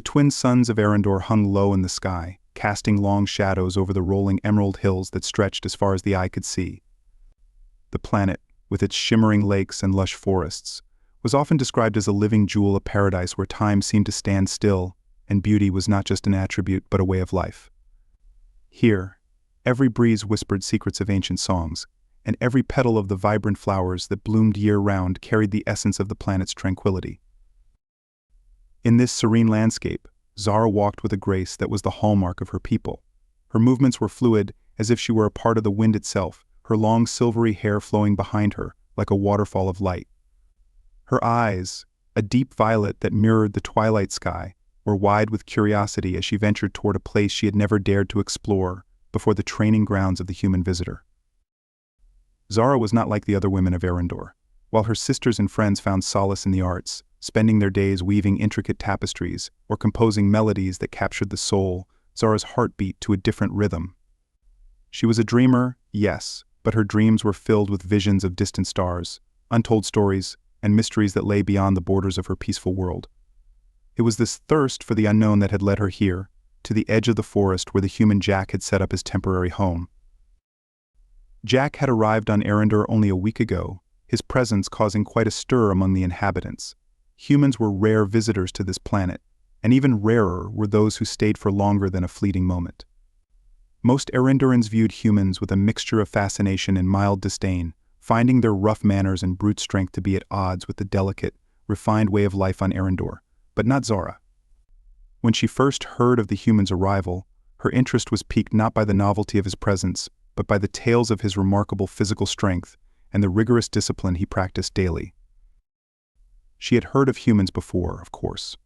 twin suns of Arendor hung low in the sky, casting long shadows over the rolling emerald hills that stretched as far as the eye could see. The planet, with its shimmering lakes and lush forests, was often described as a living jewel of paradise where time seemed to stand still, and beauty was not just an attribute but a way of life. Here, every breeze whispered secrets of ancient songs, and every petal of the vibrant flowers that bloomed year-round carried the essence of the planet's tranquility. In this serene landscape, Zara walked with a grace that was the hallmark of her people. Her movements were fluid, as if she were a part of the wind itself, her long silvery hair flowing behind her, like a waterfall of light. Her eyes, a deep violet that mirrored the twilight sky, were wide with curiosity as she ventured toward a place she had never dared to explore before the training grounds of the human visitor. Zara was not like the other women of Arendor. While her sisters and friends found solace in the arts, spending their days weaving intricate tapestries or composing melodies that captured the soul, Zara's heart beat to a different rhythm. She was a dreamer, yes, but her dreams were filled with visions of distant stars, untold stories, and mysteries that lay beyond the borders of her peaceful world. It was this thirst for the unknown that had led her here, to the edge of the forest where the human Jack had set up his temporary home. Jack had arrived on Arendor only a week ago, his presence causing quite a stir among the inhabitants. Humans were rare visitors to this planet, and even rarer were those who stayed for longer than a fleeting moment. Most Arendorans viewed humans with a mixture of fascination and mild disdain, finding their rough manners and brute strength to be at odds with the delicate, refined way of life on Arendor, but not Zara. When she first heard of the human's arrival, her interest was piqued not by the novelty of his presence, but by the tales of his remarkable physical strength and the rigorous discipline he practiced daily. She had heard of humans before, of course.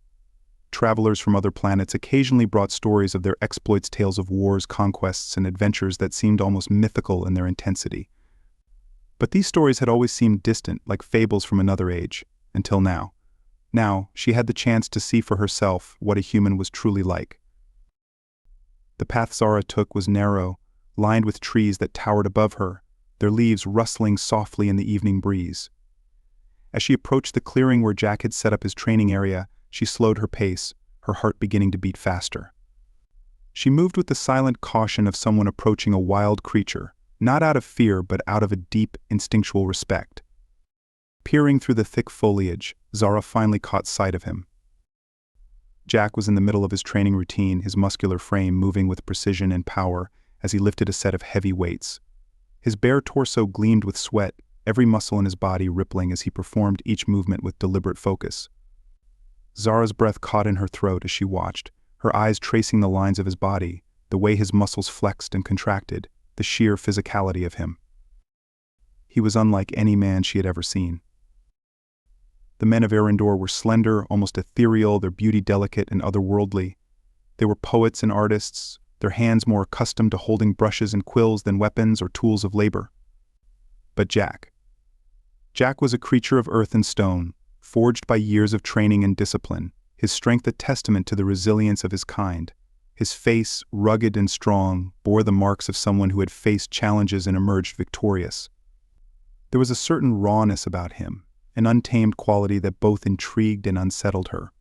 Travelers from other planets occasionally brought stories of their exploits, tales of wars, conquests, and adventures that seemed almost mythical in their intensity. But these stories had always seemed distant, like fables from another age, until now. Now, she had the chance to see for herself what a human was truly like. The path Zara took was narrow, lined with trees that towered above her, their leaves rustling softly in the evening breeze. As she approached the clearing where Jack had set up his training area, she slowed her pace, her heart beginning to beat faster. She moved with the silent caution of someone approaching a wild creature, not out of fear but out of a deep, instinctual respect. Peering through the thick foliage, Zara finally caught sight of him. Jack was in the middle of his training routine, his muscular frame moving with precision and power as he lifted a set of heavy weights. His bare torso gleamed with sweat, every muscle in his body rippling as he performed each movement with deliberate focus. Zara's breath caught in her throat as she watched, her eyes tracing the lines of his body, the way his muscles flexed and contracted, the sheer physicality of him. He was unlike any man she had ever seen. The men of Arendor were slender, almost ethereal, their beauty delicate and otherworldly. They were poets and artists, their hands more accustomed to holding brushes and quills than weapons or tools of labor. But Jack was a creature of earth and stone, forged by years of training and discipline, his strength a testament to the resilience of his kind. His face, rugged and strong, bore the marks of someone who had faced challenges and emerged victorious. There was a certain rawness about him, an untamed quality that both intrigued and unsettled her.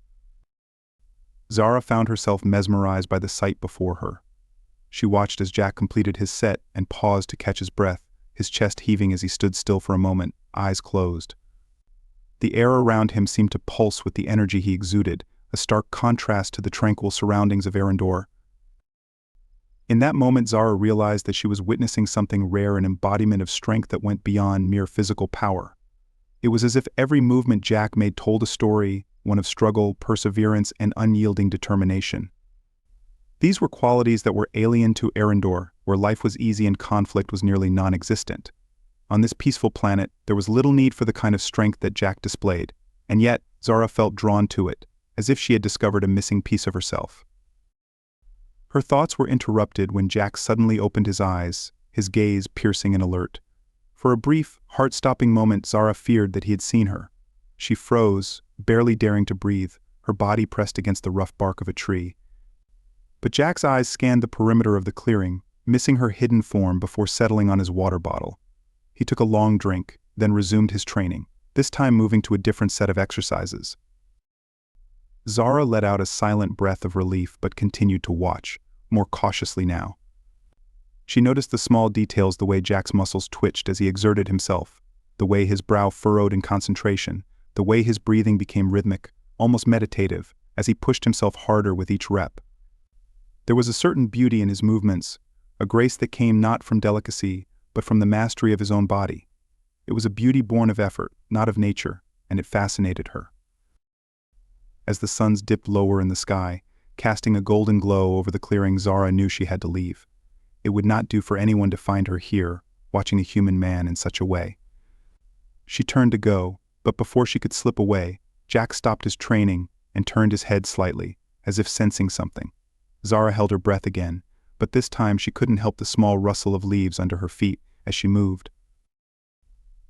Zara found herself mesmerized by the sight before her. She watched as Jack completed his set and paused to catch his breath, his chest heaving as he stood still for a moment, eyes closed. The air around him seemed to pulse with the energy he exuded, a stark contrast to the tranquil surroundings of Arendor. In that moment, Zara realized that she was witnessing something rare, an embodiment of strength that went beyond mere physical power. It was as if every movement Jack made told a story, one of struggle, perseverance, and unyielding determination. These were qualities that were alien to Arendor, where life was easy and conflict was nearly non-existent. On this peaceful planet, there was little need for the kind of strength that Jack displayed, and yet Zara felt drawn to it, as if she had discovered a missing piece of herself. Her thoughts were interrupted when Jack suddenly opened his eyes, his gaze piercing and alert. For a brief, heart-stopping moment, Zara feared that he had seen her. She froze, barely daring to breathe, her body pressed against the rough bark of a tree. But Jack's eyes scanned the perimeter of the clearing, missing her hidden form before settling on his water bottle. He took a long drink, then resumed his training, this time moving to a different set of exercises. Zara let out a silent breath of relief but continued to watch, more cautiously now. She noticed the small details, the way Jack's muscles twitched as he exerted himself, the way his brow furrowed in concentration, the way his breathing became rhythmic, almost meditative, as he pushed himself harder with each rep. There was a certain beauty in his movements, a grace that came not from delicacy, but from the mastery of his own body. It was a beauty born of effort, not of nature, and it fascinated her. As the suns dipped lower in the sky, casting a golden glow over the clearing, Zara knew she had to leave. It would not do for anyone to find her here, watching a human man in such a way. She turned to go, but before she could slip away, Jack stopped his training and turned his head slightly, as if sensing something. Zara held her breath again, but this time she couldn't help the small rustle of leaves under her feet as she moved.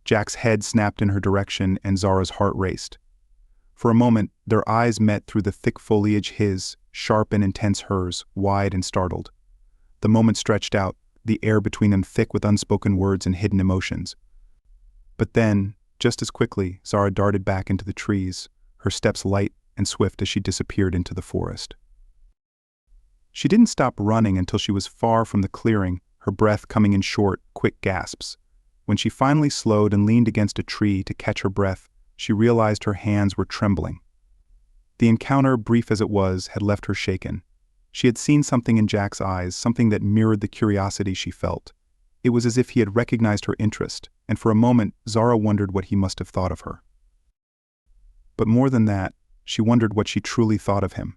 Jack's head snapped in her direction and Zara's heart raced. For a moment, their eyes met through the thick foliage, his, sharp and intense, hers, wide and startled. The moment stretched out, the air between them thick with unspoken words and hidden emotions. But then, just as quickly, Zara darted back into the trees, her steps light and swift as she disappeared into the forest. She didn't stop running until she was far from the clearing, her breath coming in short, quick gasps. When she finally slowed and leaned against a tree to catch her breath, she realized her hands were trembling. The encounter, brief as it was, had left her shaken. She had seen something in Jack's eyes, something that mirrored the curiosity she felt. It was as if he had recognized her interest, and for a moment Zara wondered what he must have thought of her. But more than that, she wondered what she truly thought of him.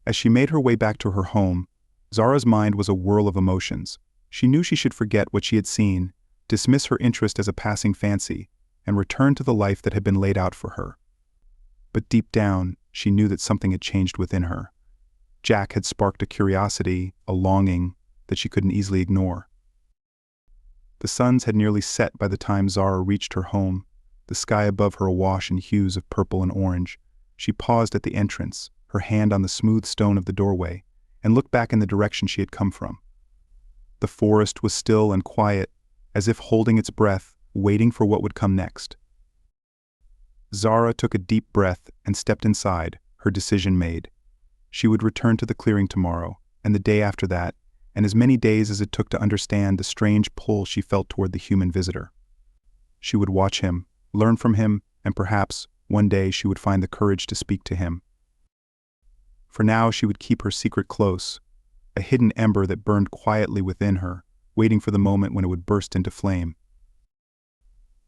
As she made her way back to her home, Zara's mind was a whirl of emotions. She knew she should forget what she had seen, dismiss her interest as a passing fancy, and return to the life that had been laid out for her. But deep down, she knew that something had changed within her. Jack had sparked a curiosity, a longing, that she couldn't easily ignore. The suns had nearly set by the time Zara reached her home, the sky above her awash in hues of purple and orange. She paused at the entrance, her hand on the smooth stone of the doorway, and looked back in the direction she had come from. The forest was still and quiet, as if holding its breath, waiting for what would come next. Zara took a deep breath and stepped inside, her decision made. She would return to the clearing tomorrow, and the day after that, and as many days as it took to understand the strange pull she felt toward the human visitor. She would watch him, learn from him, and perhaps, one day she would find the courage to speak to him. For now she would keep her secret close, a hidden ember that burned quietly within her, waiting for the moment when it would burst into flame.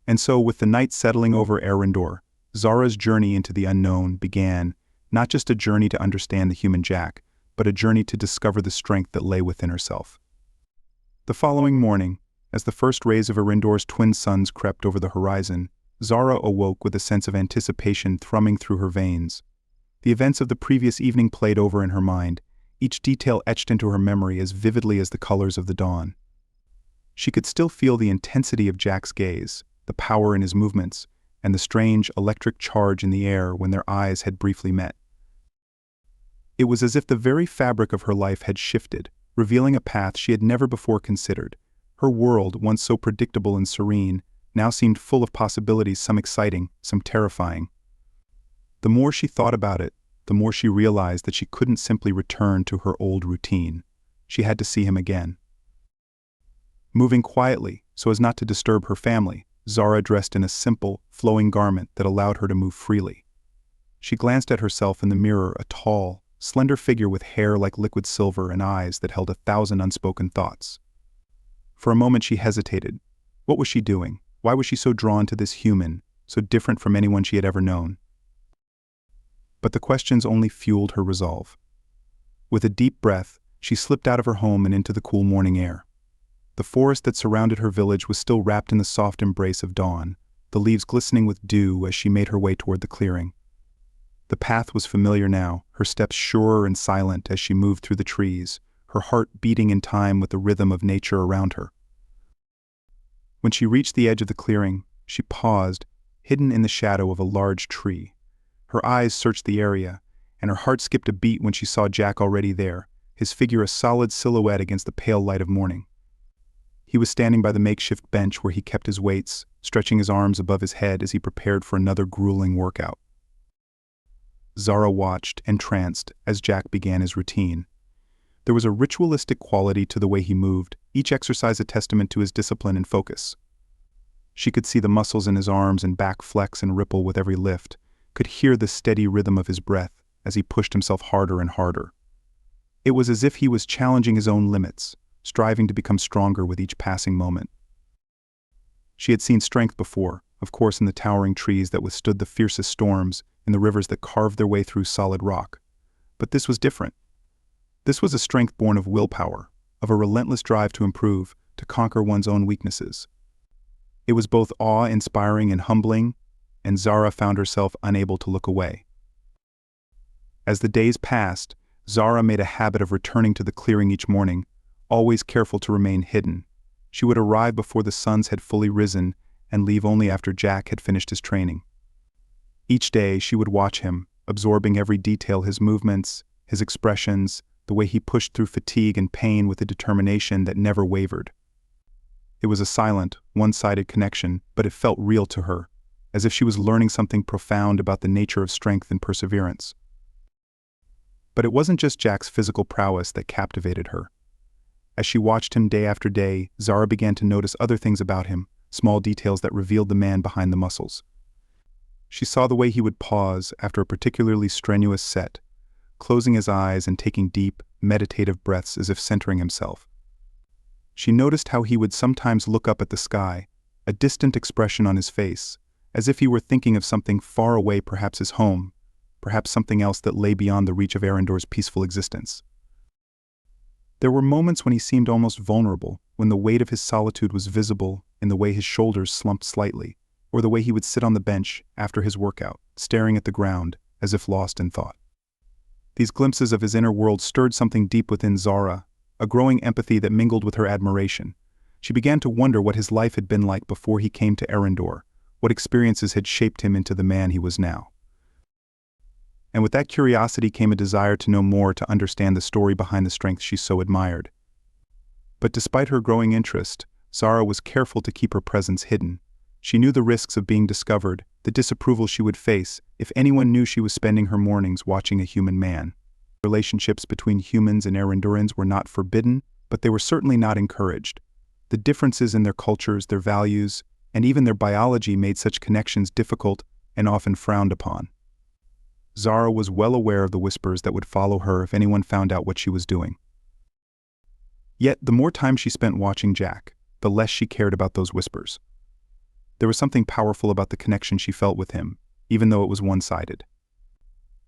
And so, with the night settling over Arendor, Zara's journey into the unknown began, not just a journey to understand the human Jack, but a journey to discover the strength that lay within herself. The following morning, as the first rays of Arendor's twin suns crept over the horizon, Zara awoke with a sense of anticipation thrumming through her veins. The events of the previous evening played over in her mind, each detail etched into her memory as vividly as the colors of the dawn. She could still feel the intensity of Jack's gaze, the power in his movements, and the strange electric charge in the air when their eyes had briefly met. It was as if the very fabric of her life had shifted, revealing a path she had never before considered. Her world, once so predictable and serene, now seemed full of possibilities, some exciting, some terrifying. The more she thought about it, the more she realized that she couldn't simply return to her old routine. She had to see him again. Moving quietly, so as not to disturb her family, Zara dressed in a simple, flowing garment that allowed her to move freely. She glanced at herself in the mirror, a tall, slender figure with hair like liquid silver and eyes that held 1,000 unspoken thoughts. For a moment she hesitated. What was she doing? Why was she so drawn to this human, so different from anyone she had ever known? But the questions only fueled her resolve. With a deep breath, she slipped out of her home and into the cool morning air. The forest that surrounded her village was still wrapped in the soft embrace of dawn, the leaves glistening with dew as she made her way toward the clearing. The path was familiar now, her steps surer and silent as she moved through the trees, her heart beating in time with the rhythm of nature around her. When she reached the edge of the clearing, she paused, hidden in the shadow of a large tree. Her eyes searched the area, and her heart skipped a beat when she saw Jack already there, his figure a solid silhouette against the pale light of morning. He was standing by the makeshift bench where he kept his weights, stretching his arms above his head as he prepared for another grueling workout. Zara watched, entranced, as Jack began his routine. There was a ritualistic quality to the way he moved, each exercise a testament to his discipline and focus. She could see the muscles in his arms and back flex and ripple with every lift, could hear the steady rhythm of his breath as he pushed himself harder and harder. It was as if he was challenging his own limits, striving to become stronger with each passing moment. She had seen strength before, of course, in the towering trees that withstood the fiercest storms, in the rivers that carved their way through solid rock. But this was different. This was a strength born of willpower, of a relentless drive to improve, to conquer one's own weaknesses. It was both awe-inspiring and humbling, and Zara found herself unable to look away. As the days passed, Zara made a habit of returning to the clearing each morning, always careful to remain hidden. She would arrive before the suns had fully risen and leave only after Jack had finished his training. Each day she would watch him, absorbing every detail, his movements, his expressions, the way he pushed through fatigue and pain with a determination that never wavered. It was a silent, one-sided connection, but it felt real to her, as if she was learning something profound about the nature of strength and perseverance. But it wasn't just Jack's physical prowess that captivated her. As she watched him day after day, Zara began to notice other things about him, small details that revealed the man behind the muscles. She saw the way he would pause after a particularly strenuous set, closing his eyes and taking deep, meditative breaths as if centering himself. She noticed how he would sometimes look up at the sky, a distant expression on his face, as if he were thinking of something far away, perhaps his home, perhaps something else that lay beyond the reach of Arendor's peaceful existence. There were moments when he seemed almost vulnerable, when the weight of his solitude was visible in the way his shoulders slumped slightly, or the way he would sit on the bench after his workout, staring at the ground, as if lost in thought. These glimpses of his inner world stirred something deep within Zara, a growing empathy that mingled with her admiration. She began to wonder what his life had been like before he came to Arendor, what experiences had shaped him into the man he was now. And with that curiosity came a desire to know more, to understand the story behind the strength she so admired. But despite her growing interest, Zara was careful to keep her presence hidden. She knew the risks of being discovered, the disapproval she would face if anyone knew she was spending her mornings watching a human man. Relationships between humans and Arendorans were not forbidden, but they were certainly not encouraged. The differences in their cultures, their values, and even their biology made such connections difficult and often frowned upon. Zara was well aware of the whispers that would follow her if anyone found out what she was doing. Yet, the more time she spent watching Jack, the less she cared about those whispers. There was something powerful about the connection she felt with him, even though it was one-sided.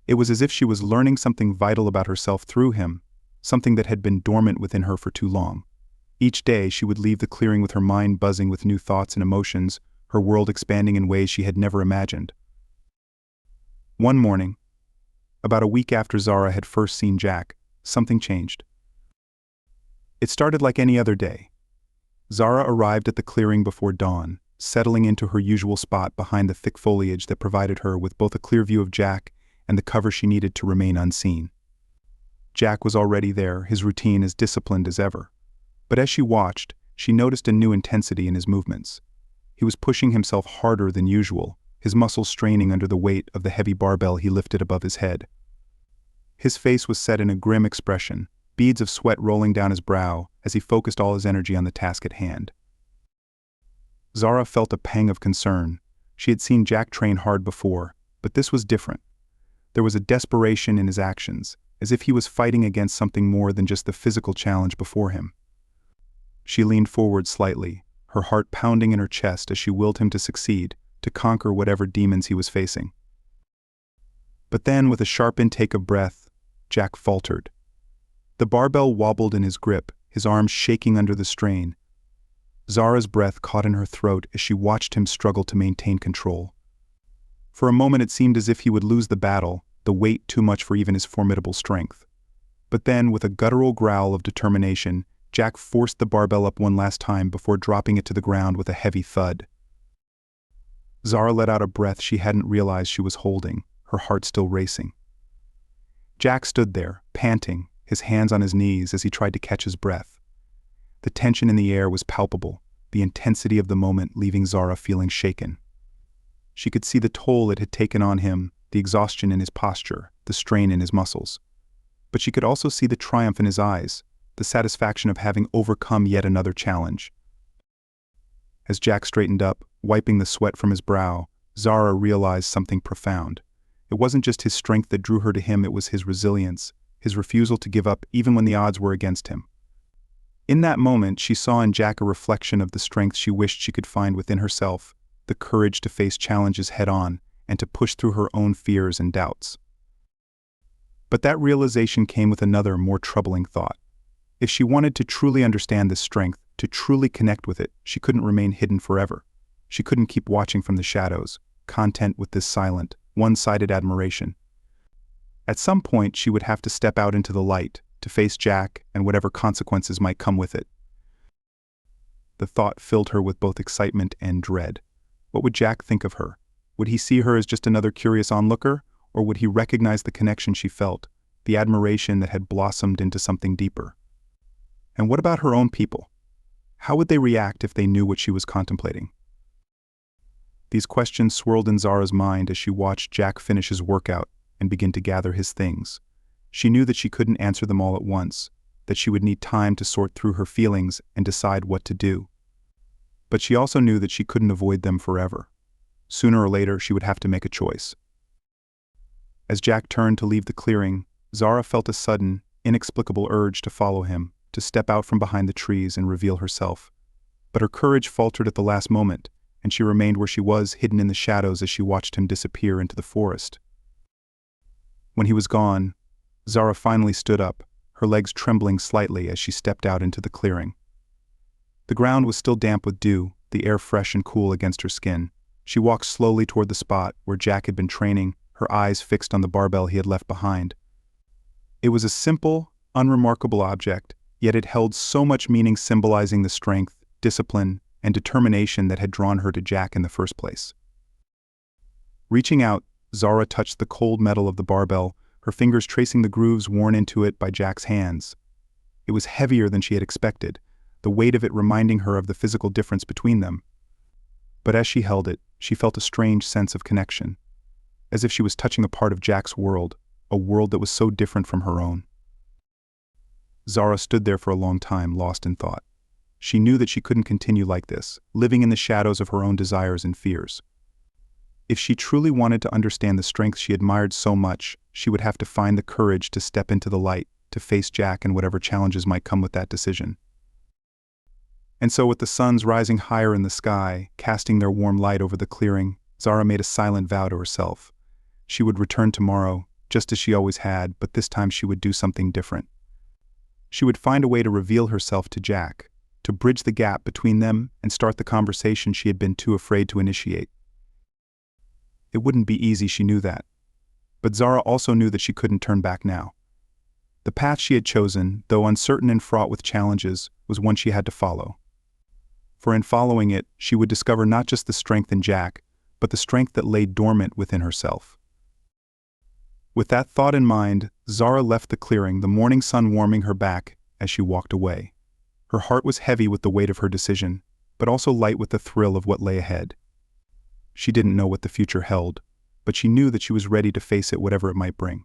It was as if she was learning something vital about herself through him, something that had been dormant within her for too long. Each day she would leave the clearing with her mind buzzing with new thoughts and emotions, her world expanding in ways she had never imagined. One morning, about a week after Zara had first seen Jack, something changed. It started like any other day. Zara arrived at the clearing before dawn, settling into her usual spot behind the thick foliage that provided her with both a clear view of Jack and the cover she needed to remain unseen. Jack was already there, his routine as disciplined as ever. But as she watched, she noticed a new intensity in his movements. He was pushing himself harder than usual, his muscles straining under the weight of the heavy barbell he lifted above his head. His face was set in a grim expression, beads of sweat rolling down his brow as he focused all his energy on the task at hand. Zara felt a pang of concern. She had seen Jack train hard before, but this was different. There was a desperation in his actions, as if he was fighting against something more than just the physical challenge before him. She leaned forward slightly, her heart pounding in her chest as she willed him to succeed, to conquer whatever demons he was facing. But then, with a sharp intake of breath, Jack faltered. The barbell wobbled in his grip, his arms shaking under the strain. Zara's breath caught in her throat as she watched him struggle to maintain control. For a moment it seemed as if he would lose the battle, the weight too much for even his formidable strength. But then, with a guttural growl of determination, Jack forced the barbell up one last time before dropping it to the ground with a heavy thud. Zara let out a breath she hadn't realized she was holding, her heart still racing. Jack stood there, panting, his hands on his knees as he tried to catch his breath. The tension in the air was palpable, the intensity of the moment leaving Zara feeling shaken. She could see the toll it had taken on him, the exhaustion in his posture, the strain in his muscles. But she could also see the triumph in his eyes, the satisfaction of having overcome yet another challenge. As Jack straightened up, wiping the sweat from his brow, Zara realized something profound. It wasn't just his strength that drew her to him, it was his resilience, his refusal to give up even when the odds were against him. In that moment, she saw in Jack a reflection of the strength she wished she could find within herself, the courage to face challenges head-on and to push through her own fears and doubts. But that realization came with another, more troubling thought. If she wanted to truly understand this strength, to truly connect with it, she couldn't remain hidden forever. She couldn't keep watching from the shadows, content with this silent, one-sided admiration. At some point, she would have to step out into the light, to face Jack and whatever consequences might come with it. The thought filled her with both excitement and dread. What would Jack think of her? Would he see her as just another curious onlooker, or would he recognize the connection she felt, the admiration that had blossomed into something deeper? And what about her own people? How would they react if they knew what she was contemplating? These questions swirled in Zara's mind as she watched Jack finish his workout and begin to gather his things. She knew that she couldn't answer them all at once, that she would need time to sort through her feelings and decide what to do. But she also knew that she couldn't avoid them forever. Sooner or later, she would have to make a choice. As Jack turned to leave the clearing, Zara felt a sudden, inexplicable urge to follow him, to step out from behind the trees and reveal herself. But her courage faltered at the last moment, and she remained where she was, hidden in the shadows as she watched him disappear into the forest. When he was gone, Zara finally stood up, her legs trembling slightly as she stepped out into the clearing. The ground was still damp with dew, the air fresh and cool against her skin. She walked slowly toward the spot where Jack had been training, her eyes fixed on the barbell he had left behind. It was a simple, unremarkable object, yet it held so much meaning, symbolizing the strength, discipline, and determination that had drawn her to Jack in the first place. Reaching out, Zara touched the cold metal of the barbell, her fingers tracing the grooves worn into it by Jack's hands. It was heavier than she had expected, the weight of it reminding her of the physical difference between them. But as she held it, she felt a strange sense of connection, as if she was touching a part of Jack's world, a world that was so different from her own. Zara stood there for a long time, lost in thought. She knew that she couldn't continue like this, living in the shadows of her own desires and fears. If she truly wanted to understand the strength she admired so much, she would have to find the courage to step into the light, to face Jack and whatever challenges might come with that decision. And so, with the suns rising higher in the sky, casting their warm light over the clearing, Zara made a silent vow to herself. She would return tomorrow, just as she always had, but this time she would do something different. She would find a way to reveal herself to Jack, to bridge the gap between them and start the conversation she had been too afraid to initiate. It wouldn't be easy, she knew that. But Zara also knew that she couldn't turn back now. The path she had chosen, though uncertain and fraught with challenges, was one she had to follow. For in following it, she would discover not just the strength in Jack, but the strength that lay dormant within herself. With that thought in mind, Zara left the clearing, the morning sun warming her back as she walked away. Her heart was heavy with the weight of her decision, but also light with the thrill of what lay ahead. She didn't know what the future held, but she knew that she was ready to face it, whatever it might bring.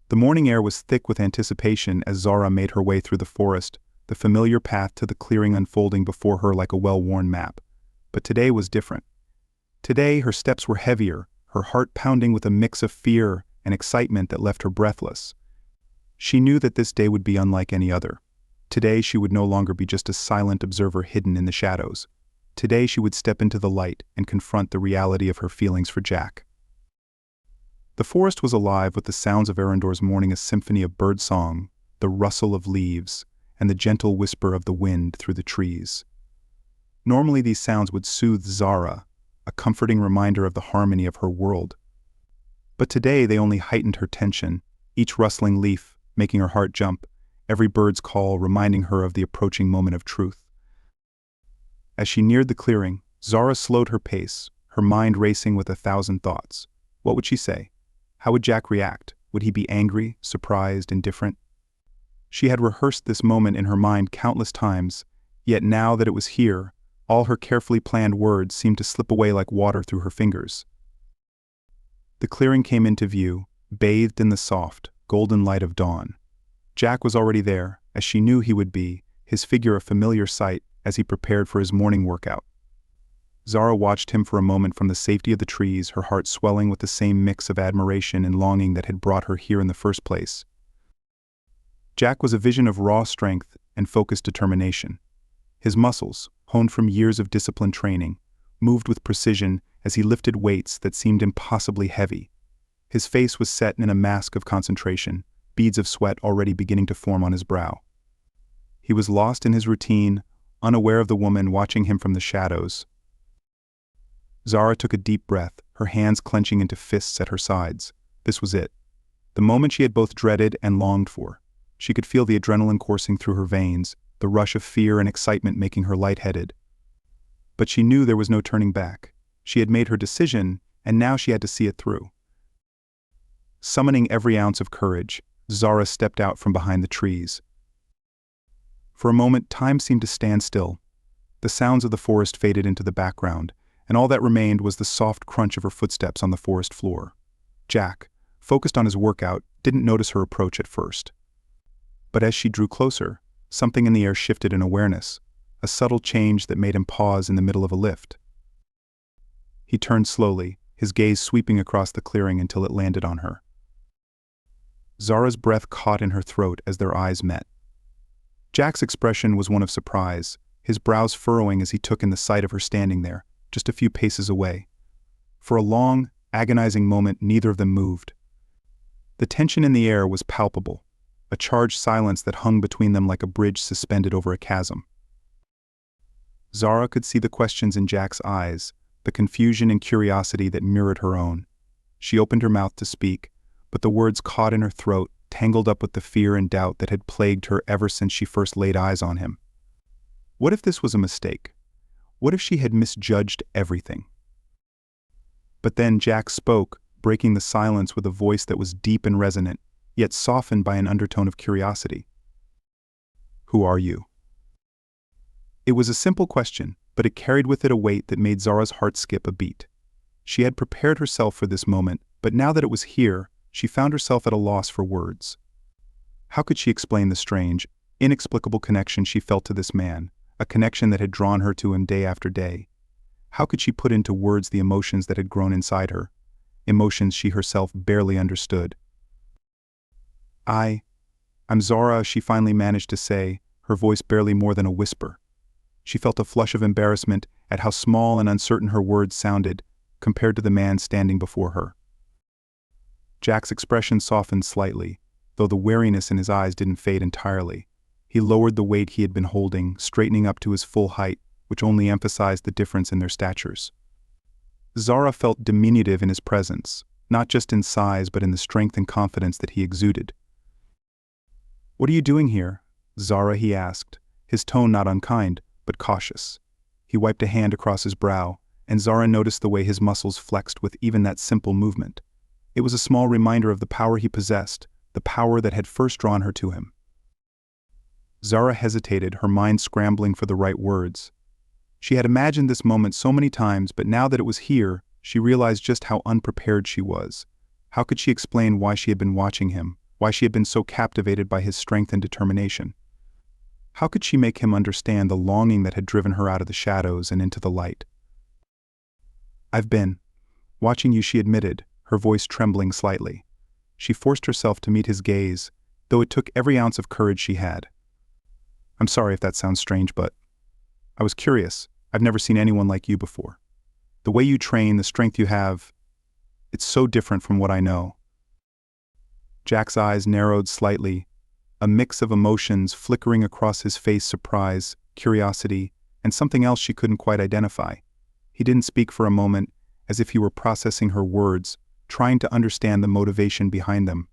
The morning air was thick with anticipation as Zara made her way through the forest, the familiar path to the clearing unfolding before her like a well-worn map. But today was different. Today her steps were heavier, her heart pounding with a mix of fear and excitement that left her breathless. She knew that this day would be unlike any other. Today she would no longer be just a silent observer hidden in the shadows. Today she would step into the light and confront the reality of her feelings for Jack. The forest was alive with the sounds of Arendor's morning, a symphony of birdsong, the rustle of leaves, and the gentle whisper of the wind through the trees. Normally these sounds would soothe Zara, a comforting reminder of the harmony of her world. But today they only heightened her tension, each rustling leaf making her heart jump, every bird's call reminding her of the approaching moment of truth. As she neared the clearing, Zara slowed her pace, her mind racing with 1,000 thoughts. What would she say? How would Jack react? Would he be angry, surprised, indifferent? She had rehearsed this moment in her mind countless times, yet now that it was here, all her carefully planned words seemed to slip away like water through her fingers. The clearing came into view, bathed in the soft, golden light of dawn. Jack was already there, as she knew he would be, his figure a familiar sight as he prepared for his morning workout. Zara watched him for a moment from the safety of the trees, her heart swelling with the same mix of admiration and longing that had brought her here in the first place. Jack was a vision of raw strength and focused determination. His muscles, honed from years of disciplined training, moved with precision as he lifted weights that seemed impossibly heavy. His face was set in a mask of concentration, beads of sweat already beginning to form on his brow. He was lost in his routine, unaware of the woman watching him from the shadows. Zara took a deep breath, her hands clenching into fists at her sides. This was it. The moment she had both dreaded and longed for. She could feel the adrenaline coursing through her veins, the rush of fear and excitement making her lightheaded. But she knew there was no turning back. She had made her decision, and now she had to see it through. Summoning every ounce of courage, Zara stepped out from behind the trees. For a moment, time seemed to stand still. The sounds of the forest faded into the background, and all that remained was the soft crunch of her footsteps on the forest floor. Jack, focused on his workout, didn't notice her approach at first. But as she drew closer, something in the air shifted in awareness, a subtle change that made him pause in the middle of a lift. He turned slowly, his gaze sweeping across the clearing until it landed on her. Zara's breath caught in her throat as their eyes met. Jack's expression was one of surprise, his brows furrowing as he took in the sight of her standing there, just a few paces away. For a long, agonizing moment, neither of them moved. The tension in the air was palpable, a charged silence that hung between them like a bridge suspended over a chasm. Zara could see the questions in Jack's eyes, the confusion and curiosity that mirrored her own. She opened her mouth to speak, but the words caught in her throat, tangled up with the fear and doubt that had plagued her ever since she first laid eyes on him. What if this was a mistake? What if she had misjudged everything? But then Jack spoke, breaking the silence with a voice that was deep and resonant, yet softened by an undertone of curiosity. "Who are you?" It was a simple question, but it carried with it a weight that made Zara's heart skip a beat. She had prepared herself for this moment, but now that it was here, she found herself at a loss for words. How could she explain the strange, inexplicable connection she felt to this man, a connection that had drawn her to him day after day? How could she put into words the emotions that had grown inside her, emotions she herself barely understood? I'm Zara," she finally managed to say, her voice barely more than a whisper. She felt a flush of embarrassment at how small and uncertain her words sounded compared to the man standing before her. Jack's expression softened slightly, though the wariness in his eyes didn't fade entirely. He lowered the weight he had been holding, straightening up to his full height, which only emphasized the difference in their statures. Zara felt diminutive in his presence, not just in size but in the strength and confidence that he exuded. "What are you doing here, Zara?" he asked, his tone not unkind, but cautious. He wiped a hand across his brow, and Zara noticed the way his muscles flexed with even that simple movement. It was a small reminder of the power he possessed, the power that had first drawn her to him. Zara hesitated, her mind scrambling for the right words. She had imagined this moment so many times, but now that it was here, she realized just how unprepared she was. How could she explain why she had been watching him, why she had been so captivated by his strength and determination? How could she make him understand the longing that had driven her out of the shadows and into the light? "I've been watching you," she admitted, her voice trembling slightly. She forced herself to meet his gaze, though it took every ounce of courage she had. "I'm sorry if that sounds strange, but I was curious. I've never seen anyone like you before. The way you train, the strength you have, it's so different from what I know." Jack's eyes narrowed slightly, a mix of emotions flickering across his face: surprise, curiosity, and something else she couldn't quite identify. He didn't speak for a moment, as if he were processing her words, trying to understand the motivation behind them.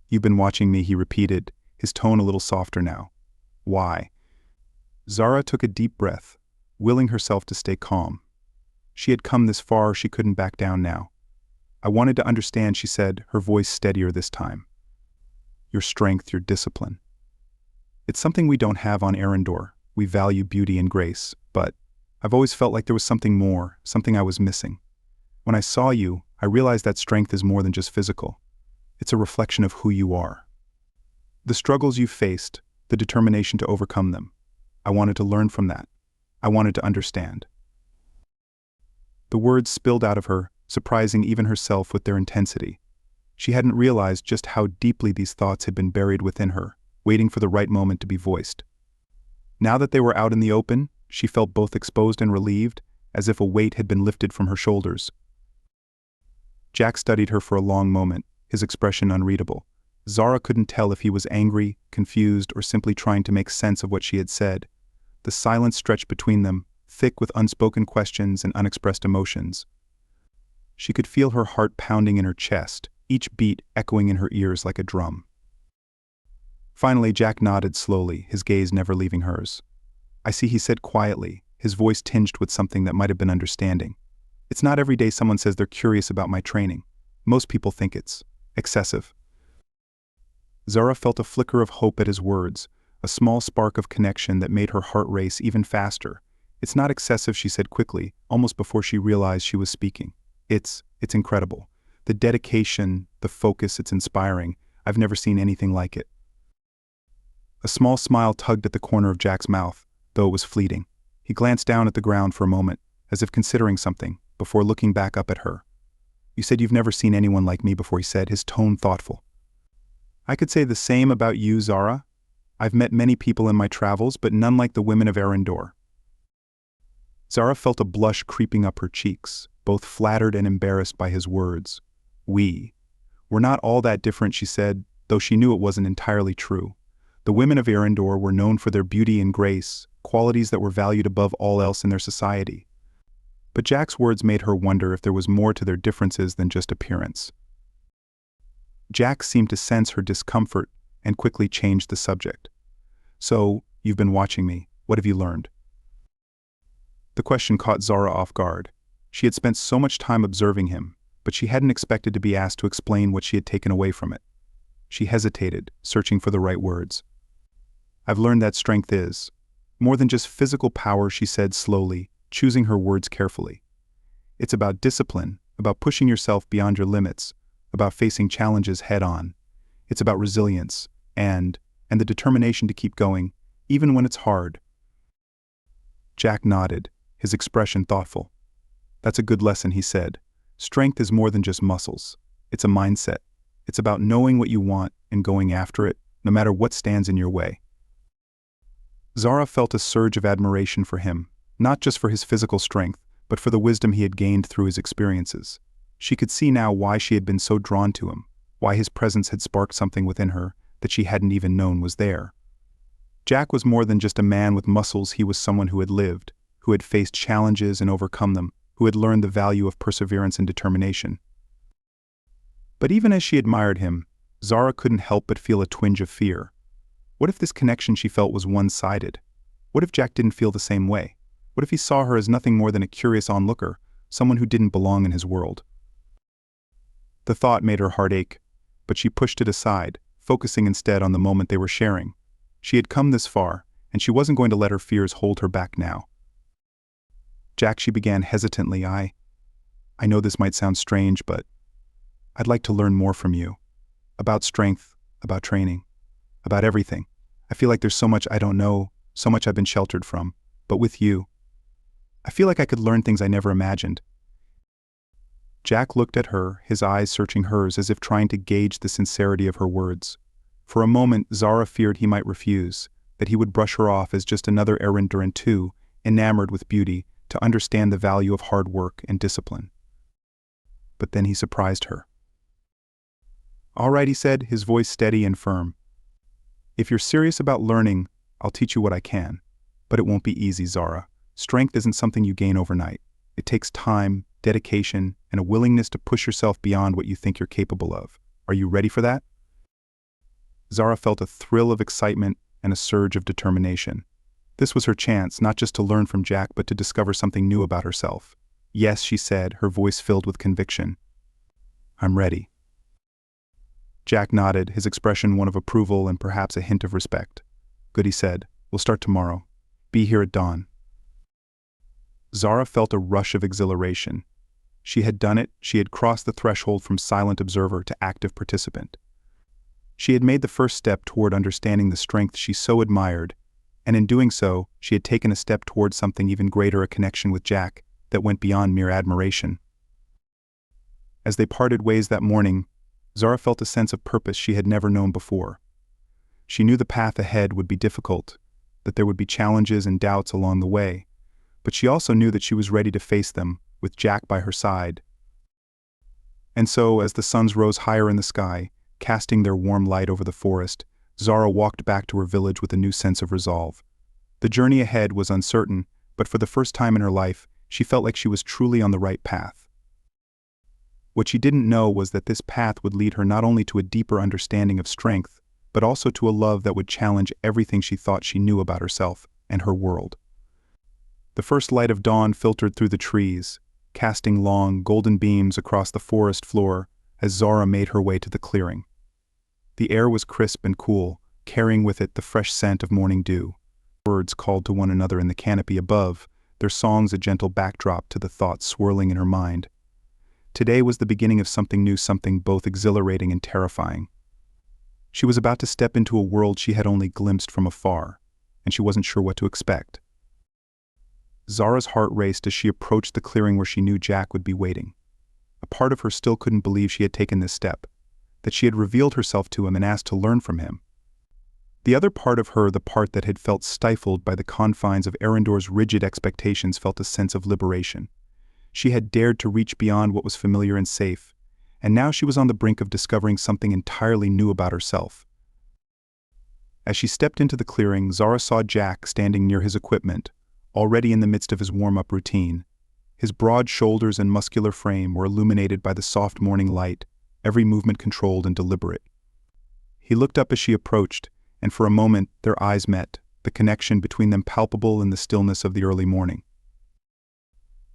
"You've been watching me," he repeated, his tone a little softer now. "Why?" Zara took a deep breath, willing herself to stay calm. She had come this far, she couldn't back down now. "I wanted to understand," she said, her voice steadier this time. "Your strength, your discipline. It's something we don't have on Arendor. We value beauty and grace, but I've always felt like there was something more, something I was missing. When I saw you, I realized that strength is more than just physical. It's a reflection of who you are. The struggles you've faced, the determination to overcome them. I wanted to learn from that. I wanted to understand. The words spilled out of her, surprising even herself with their intensity. She hadn't realized just how deeply these thoughts had been buried within her, waiting for the right moment to be voiced. Now that they were out in the open, she felt both exposed and relieved, as if a weight had been lifted from her shoulders. Jack studied her for a long moment, his expression unreadable. Zara couldn't tell if he was angry, confused, or simply trying to make sense of what she had said. The silence stretched between them, thick with unspoken questions and unexpressed emotions. She could feel her heart pounding in her chest, each beat echoing in her ears like a drum. Finally, Jack nodded slowly, his gaze never leaving hers. "I see," he said quietly, his voice tinged with something that might have been understanding. "It's not every day someone says they're curious about my training. Most people think it's excessive." Zara felt a flicker of hope at his words, a small spark of connection that made her heart race even faster. "It's not excessive," she said quickly, almost before she realized she was speaking. It's incredible. The dedication, the focus, it's inspiring. I've never seen anything like it." A small smile tugged at the corner of Jack's mouth, though it was fleeting. He glanced down at the ground for a moment, as if considering something, before looking back up at her. "You said you've never seen anyone like me before," he said, his tone thoughtful. "I could say the same about you, Zara. I've met many people in my travels, but none like the women of Arendor." Zara felt a blush creeping up her cheeks, both flattered and embarrassed by his words. We're not all that different," she said, though she knew it wasn't entirely true. The women of Arendor were known for their beauty and grace, qualities that were valued above all else in their society. But Jack's words made her wonder if there was more to their differences than just appearance. Jack seemed to sense her discomfort and quickly changed the subject. "So, you've been watching me. What have you learned?" The question caught Zara off guard. She had spent so much time observing him, but she hadn't expected to be asked to explain what she had taken away from it. She hesitated, searching for the right words. "I've learned that strength is more than just physical power," she said slowly, choosing her words carefully. "It's about discipline, about pushing yourself beyond your limits, about facing challenges head-on. It's about resilience and the determination to keep going, even when it's hard." Jack nodded, his expression thoughtful. "That's a good lesson," he said. "Strength is more than just muscles. It's a mindset. It's about knowing what you want and going after it, no matter what stands in your way." Zara felt a surge of admiration for him, not just for his physical strength, but for the wisdom he had gained through his experiences. She could see now why she had been so drawn to him, why his presence had sparked something within her that she hadn't even known was there. Jack was more than just a man with muscles. He was someone who had lived, who had faced challenges and overcome them, who had learned the value of perseverance and determination. But even as she admired him, Zara couldn't help but feel a twinge of fear. What if this connection she felt was one-sided? What if Jack didn't feel the same way? What if he saw her as nothing more than a curious onlooker, someone who didn't belong in his world? The thought made her heart ache, but she pushed it aside, focusing instead on the moment they were sharing. She had come this far, and she wasn't going to let her fears hold her back now. "Jack," she began hesitantly, I know this might sound strange, but I'd like to learn more from you. About strength, about training, about everything. I feel like there's so much I don't know, so much I've been sheltered from. But with you, I feel like I could learn things I never imagined." Jack looked at her, his eyes searching hers as if trying to gauge the sincerity of her words. For a moment, Zara feared he might refuse, that he would brush her off as just another Arendar too, enamored with beauty, to understand the value of hard work and discipline. But then he surprised her. "All right," he said, his voice steady and firm. "If you're serious about learning, I'll teach you what I can. But it won't be easy, Zara. Strength isn't something you gain overnight. It takes time, dedication, and a willingness to push yourself beyond what you think you're capable of. Are you ready for that?" Zara felt a thrill of excitement and a surge of determination. This was her chance, not just to learn from Jack, but to discover something new about herself. "Yes," she said, her voice filled with conviction. "I'm ready." Jack nodded, his expression one of approval and perhaps a hint of respect. "Good," he said. "We'll start tomorrow. Be here at dawn." Zara felt a rush of exhilaration. She had done it, she had crossed the threshold from silent observer to active participant. She had made the first step toward understanding the strength she so admired, and in doing so, she had taken a step toward something even greater, a connection with Jack that went beyond mere admiration. As they parted ways that morning, Zara felt a sense of purpose she had never known before. She knew the path ahead would be difficult, that there would be challenges and doubts along the way, but she also knew that she was ready to face them, with Jack by her side. And so, as the suns rose higher in the sky, casting their warm light over the forest, Zara walked back to her village with a new sense of resolve. The journey ahead was uncertain, but for the first time in her life, she felt like she was truly on the right path. What she didn't know was that this path would lead her not only to a deeper understanding of strength, but also to a love that would challenge everything she thought she knew about herself and her world. The first light of dawn filtered through the trees, casting long, golden beams across the forest floor as Zara made her way to the clearing. The air was crisp and cool, carrying with it the fresh scent of morning dew. Birds called to one another in the canopy above, their songs a gentle backdrop to the thoughts swirling in her mind. Today was the beginning of something new, something both exhilarating and terrifying. She was about to step into a world she had only glimpsed from afar, and she wasn't sure what to expect. Zara's heart raced as she approached the clearing where she knew Jack would be waiting. A part of her still couldn't believe she had taken this step, that she had revealed herself to him and asked to learn from him. The other part of her, the part that had felt stifled by the confines of Arendor's rigid expectations, felt a sense of liberation. She had dared to reach beyond what was familiar and safe, and now she was on the brink of discovering something entirely new about herself. As she stepped into the clearing, Zara saw Jack standing near his equipment, already in the midst of his warm-up routine. His broad shoulders and muscular frame were illuminated by the soft morning light, every movement controlled and deliberate. He looked up as she approached, and for a moment their eyes met, the connection between them palpable in the stillness of the early morning.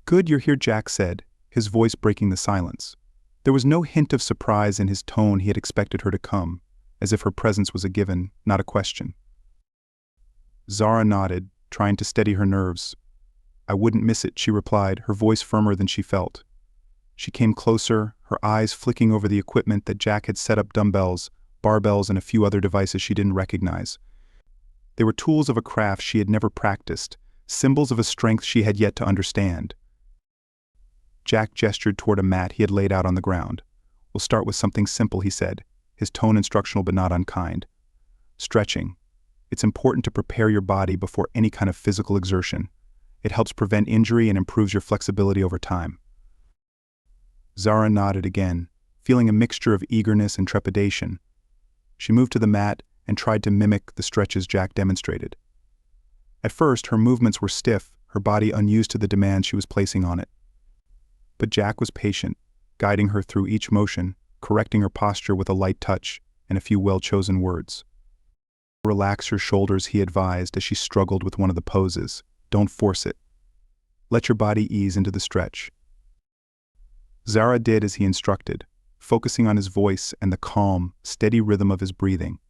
"Good you're here," Jack said, his voice breaking the silence. There was no hint of surprise in his tone. He had expected her to come, as if her presence was a given, not a question. Zara nodded, trying to steady her nerves. "I wouldn't miss it," she replied, her voice firmer than she felt. She came closer, her eyes flicking over the equipment that Jack had set up: dumbbells, barbells, and a few other devices she didn't recognize. They were tools of a craft she had never practiced, symbols of a strength she had yet to understand. Jack gestured toward a mat he had laid out on the ground. "We'll start with something simple," he said, his tone instructional but not unkind. "Stretching. It's important to prepare your body before any kind of physical exertion. It helps prevent injury and improves your flexibility over time." Zara nodded again, feeling a mixture of eagerness and trepidation. She moved to the mat and tried to mimic the stretches Jack demonstrated. At first, her movements were stiff, her body unused to the demands she was placing on it. But Jack was patient, guiding her through each motion, correcting her posture with a light touch and a few well-chosen words. "Relax your shoulders," he advised as she struggled with one of the poses. "Don't force it. Let your body ease into the stretch." Zara did as he instructed, focusing on his voice and the calm, steady rhythm of his breathing.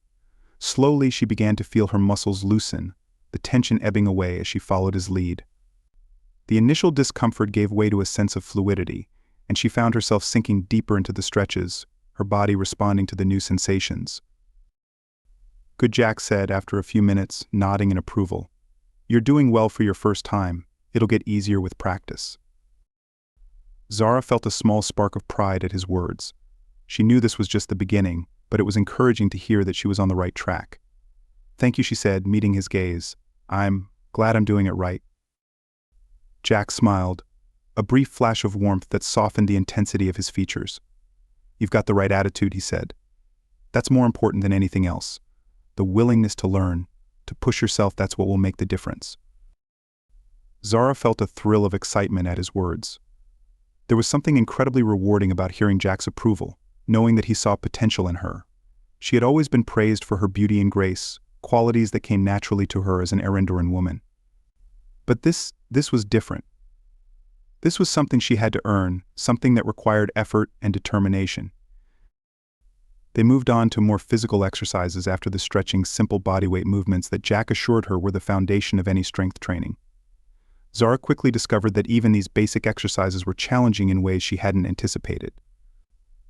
Slowly she began to feel her muscles loosen, the tension ebbing away as she followed his lead. The initial discomfort gave way to a sense of fluidity, and she found herself sinking deeper into the stretches, her body responding to the new sensations. "Good," Jack said after a few minutes, nodding in approval. "You're doing well for your first time. It'll get easier with practice." Zara felt a small spark of pride at his words. She knew this was just the beginning, but it was encouraging to hear that she was on the right track. "Thank you," she said, meeting his gaze. I'm glad I'm doing it right." Jack smiled, a brief flash of warmth that softened the intensity of his features. "You've got the right attitude," he said. "That's more important than anything else. The willingness to learn, to push yourself, that's what will make the difference." Zara felt a thrill of excitement at his words. There was something incredibly rewarding about hearing Jack's approval, knowing that he saw potential in her. She had always been praised for her beauty and grace, qualities that came naturally to her as an Arendoran woman. But this was different. This was something she had to earn, something that required effort and determination. They moved on to more physical exercises after the stretching, simple bodyweight movements that Jack assured her were the foundation of any strength training. Zara quickly discovered that even these basic exercises were challenging in ways she hadn't anticipated.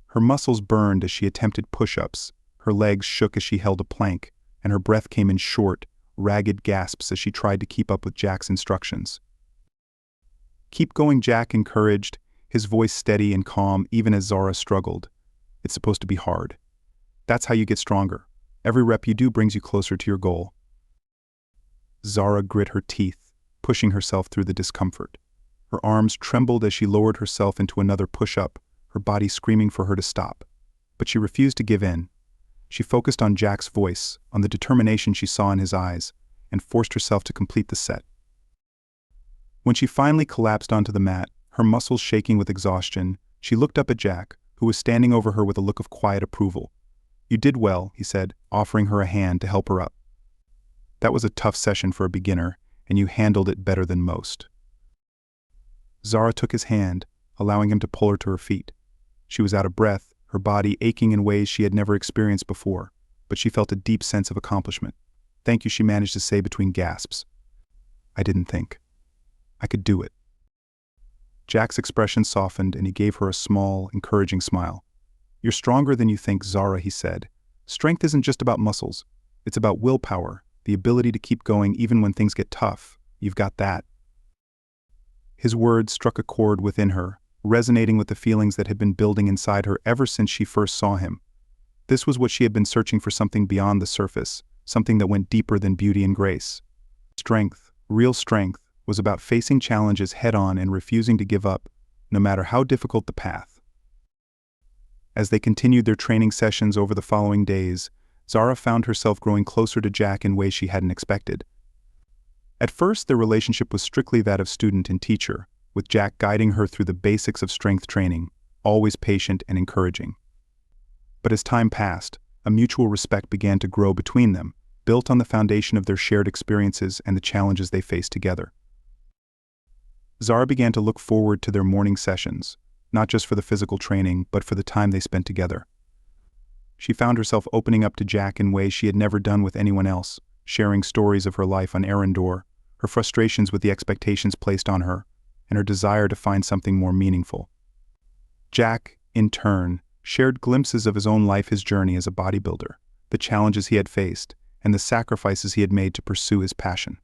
Her muscles burned as she attempted push-ups, her legs shook as she held a plank, and her breath came in short, ragged gasps as she tried to keep up with Jack's instructions. "Keep going," Jack encouraged, his voice steady and calm even as Zara struggled. "It's supposed to be hard. That's how you get stronger. Every rep you do brings you closer to your goal." Zara grit her teeth, pushing herself through the discomfort. Her arms trembled as she lowered herself into another push-up, her body screaming for her to stop. But she refused to give in. She focused on Jack's voice, on the determination she saw in his eyes, and forced herself to complete the set. When she finally collapsed onto the mat, her muscles shaking with exhaustion, she looked up at Jack, who was standing over her with a look of quiet approval. "You did well," he said, offering her a hand to help her up. "That was a tough session for a beginner, and you handled it better than most." Zara took his hand, allowing him to pull her to her feet. She was out of breath, her body aching in ways she had never experienced before, but she felt a deep sense of accomplishment. "Thank you," she managed to say between gasps. "I didn't think I could do it." Jack's expression softened and he gave her a small, encouraging smile. "You're stronger than you think, Zara," he said. "Strength isn't just about muscles. It's about willpower, the ability to keep going even when things get tough. You've got that." His words struck a chord within her, resonating with the feelings that had been building inside her ever since she first saw him. This was what she had been searching for, something beyond the surface, something that went deeper than beauty and grace. Strength, real strength, was about facing challenges head-on and refusing to give up, no matter how difficult the path. As they continued their training sessions over the following days, Zara found herself growing closer to Jack in ways she hadn't expected. At first, their relationship was strictly that of student and teacher, with Jack guiding her through the basics of strength training, always patient and encouraging. But as time passed, a mutual respect began to grow between them, built on the foundation of their shared experiences and the challenges they faced together. Zara began to look forward to their morning sessions, not just for the physical training, but for the time they spent together. She found herself opening up to Jack in ways she had never done with anyone else, sharing stories of her life on Arendor, her frustrations with the expectations placed on her, and her desire to find something more meaningful. Jack, in turn, shared glimpses of his own life, his journey as a bodybuilder, the challenges he had faced, and the sacrifices he had made to pursue his passion.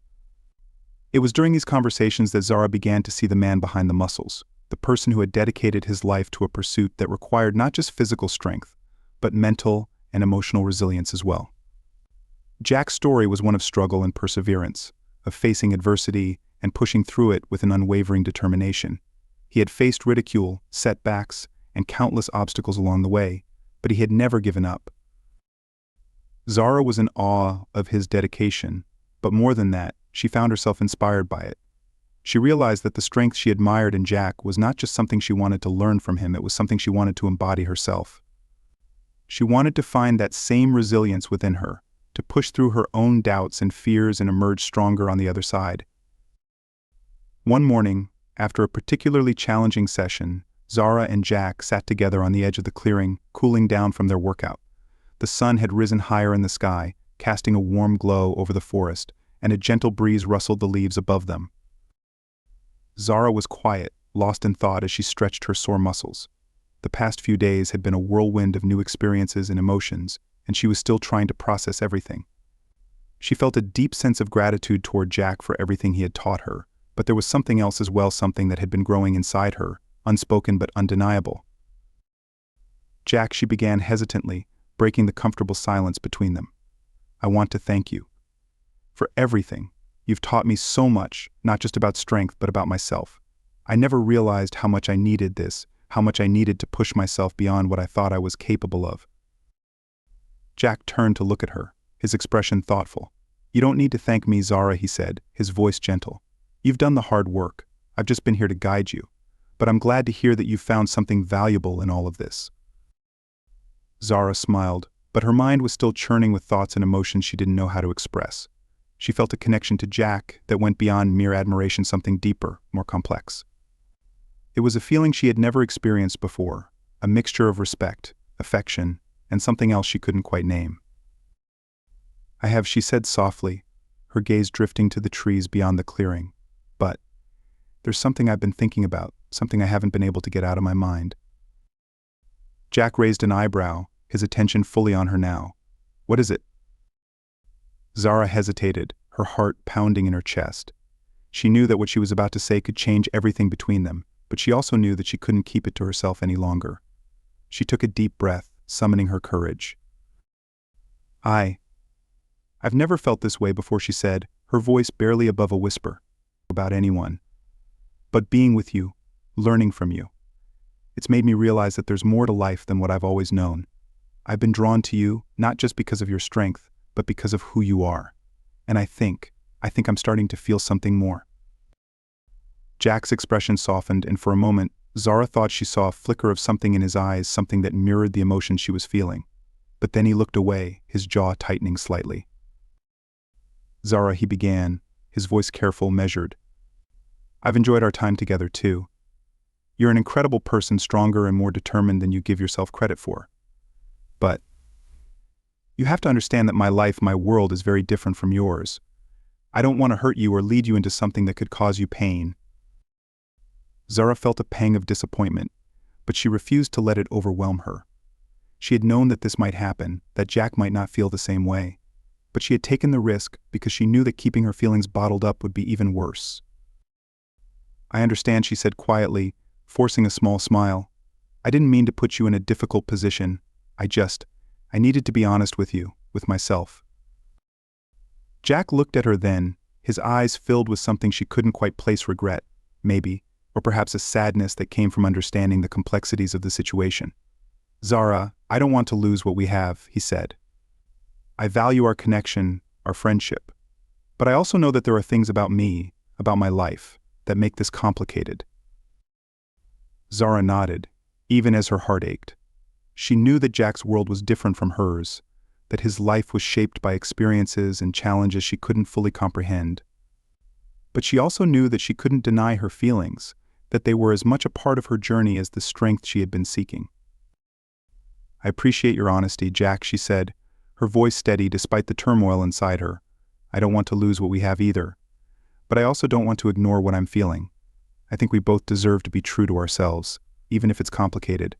It was during these conversations that Zara began to see the man behind the muscles, the person who had dedicated his life to a pursuit that required not just physical strength, but mental and emotional resilience as well. Jack's story was one of struggle and perseverance, of facing adversity and pushing through it with an unwavering determination. He had faced ridicule, setbacks, and countless obstacles along the way, but he had never given up. Zara was in awe of his dedication, but more than that, she found herself inspired by it. She realized that the strength she admired in Jack was not just something she wanted to learn from him, it was something she wanted to embody herself. She wanted to find that same resilience within her, to push through her own doubts and fears and emerge stronger on the other side. One morning, after a particularly challenging session, Zara and Jack sat together on the edge of the clearing, cooling down from their workout. The sun had risen higher in the sky, casting a warm glow over the forest, and a gentle breeze rustled the leaves above them. Zara was quiet, lost in thought as she stretched her sore muscles. The past few days had been a whirlwind of new experiences and emotions, and she was still trying to process everything. She felt a deep sense of gratitude toward Jack for everything he had taught her, but there was something else as well, something that had been growing inside her, unspoken but undeniable. "Jack," she began hesitantly, breaking the comfortable silence between them. "I want to thank you for everything. You've taught me so much, not just about strength, but about myself. I never realized how much I needed this, how much I needed to push myself beyond what I thought I was capable of." Jack turned to look at her, his expression thoughtful. "You don't need to thank me, Zara," he said, his voice gentle. "You've done the hard work. I've just been here to guide you. But I'm glad to hear that you've found something valuable in all of this." Zara smiled, but her mind was still churning with thoughts and emotions she didn't know how to express. She felt a connection to Jack that went beyond mere admiration, something deeper, more complex. It was a feeling she had never experienced before, a mixture of respect, affection, and something else she couldn't quite name. "I have," she said softly, her gaze drifting to the trees beyond the clearing. "But There's something I've been thinking about, something I haven't been able to get out of my mind. Jack raised an eyebrow, his attention fully on her now. What is it? Zara hesitated, her heart pounding in her chest. She knew that what she was about to say could change everything between them, but she also knew that she couldn't keep it to herself any longer. She took a deep breath, summoning her courage. I've never felt this way before, she said, her voice barely above a whisper. About anyone. But being with you, learning from you. It's made me realize that there's more to life than what I've always known. I've been drawn to you, not just because of your strength, but because of who you are. And I think I'm starting to feel something more. Jack's expression softened, and for a moment, Zara thought she saw a flicker of something in his eyes, something that mirrored the emotion she was feeling. But then he looked away, his jaw tightening slightly. Zara, he began, his voice careful, measured. I've enjoyed our time together too. You're an incredible person, stronger and more determined than you give yourself credit for. But you have to understand that my life, my world is very different from yours. I don't want to hurt you or lead you into something that could cause you pain. Zara felt a pang of disappointment, but she refused to let it overwhelm her. She had known that this might happen, that Jack might not feel the same way. But she had taken the risk because she knew that keeping her feelings bottled up would be even worse. I understand, she said quietly, forcing a small smile. I didn't mean to put you in a difficult position. I needed to be honest with you, with myself. Jack looked at her then, his eyes filled with something she couldn't quite place, regret, maybe, or perhaps a sadness that came from understanding the complexities of the situation. Zara, I don't want to lose what we have, he said. I value our connection, our friendship. But I also know that there are things about me, about my life, that make this complicated. Zara nodded, even as her heart ached. She knew that Jack's world was different from hers, that his life was shaped by experiences and challenges she couldn't fully comprehend. But she also knew that she couldn't deny her feelings, that they were as much a part of her journey as the strength she had been seeking. I appreciate your honesty, Jack, she said, her voice steady despite the turmoil inside her. I don't want to lose what we have either. But I also don't want to ignore what I'm feeling. I think we both deserve to be true to ourselves, even if it's complicated.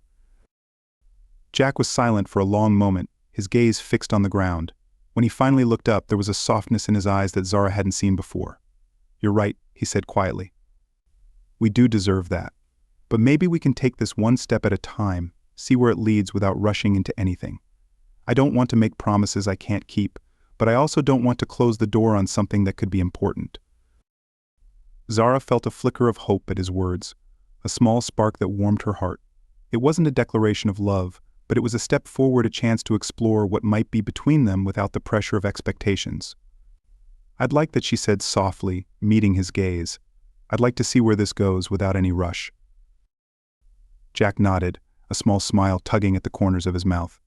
Jack was silent for a long moment, his gaze fixed on the ground. When he finally looked up, there was a softness in his eyes that Zara hadn't seen before. You're right, he said quietly. We do deserve that. But maybe we can take this one step at a time, see where it leads without rushing into anything. I don't want to make promises I can't keep, but I also don't want to close the door on something that could be important. Zara felt a flicker of hope at his words, a small spark that warmed her heart. It wasn't a declaration of love, but it was a step forward, a chance to explore what might be between them without the pressure of expectations. I'd like that, she said softly, meeting his gaze. I'd like to see where this goes without any rush. Jack nodded, a small smile tugging at the corners of his mouth.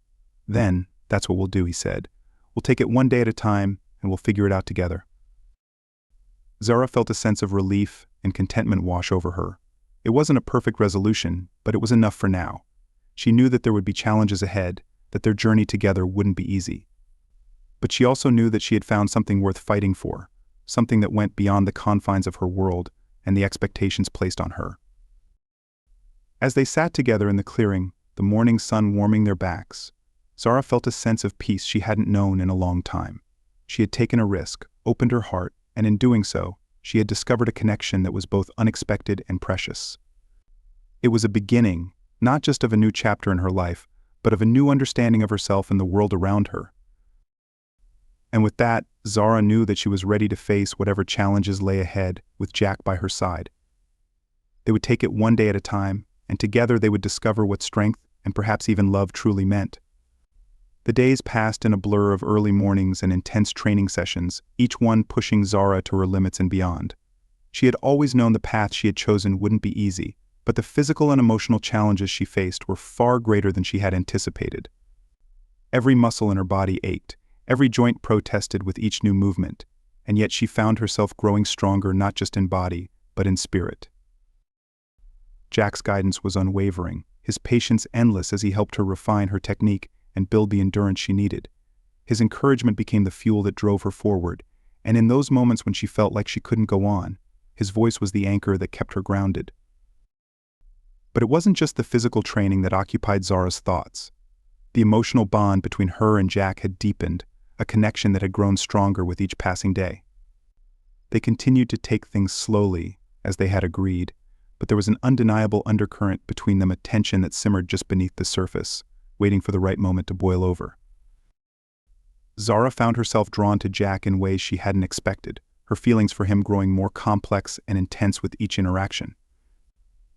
Then, that's what we'll do, he said. We'll take it one day at a time, and we'll figure it out together. Zara felt a sense of relief and contentment wash over her. It wasn't a perfect resolution, but it was enough for now. She knew that there would be challenges ahead, that their journey together wouldn't be easy. But she also knew that she had found something worth fighting for, something that went beyond the confines of her world and the expectations placed on her. As they sat together in the clearing, the morning sun warming their backs, Zara felt a sense of peace she hadn't known in a long time. She had taken a risk, opened her heart, and in doing so, she had discovered a connection that was both unexpected and precious. It was a beginning, not just of a new chapter in her life, but of a new understanding of herself and the world around her. And with that, Zara knew that she was ready to face whatever challenges lay ahead, with Jack by her side. They would take it one day at a time, and together they would discover what strength and perhaps even love truly meant. The days passed in a blur of early mornings and intense training sessions, each one pushing Zara to her limits and beyond. She had always known the path she had chosen wouldn't be easy, but the physical and emotional challenges she faced were far greater than she had anticipated. Every muscle in her body ached, every joint protested with each new movement, and yet she found herself growing stronger not just in body, but in spirit. Jack's guidance was unwavering, his patience endless as he helped her refine her technique and build the endurance she needed. His encouragement became the fuel that drove her forward, and in those moments when she felt like she couldn't go on, His voice was the anchor that kept her grounded. But it wasn't just the physical training that occupied Zara's thoughts. The emotional bond between her and Jack had deepened, a connection that had grown stronger with each passing day. They continued to take things slowly, as they had agreed, but there was an undeniable undercurrent between them, a tension that simmered just beneath the surface, waiting for the right moment to boil over. Zara found herself drawn to Jack in ways she hadn't expected, her feelings for him growing more complex and intense with each interaction.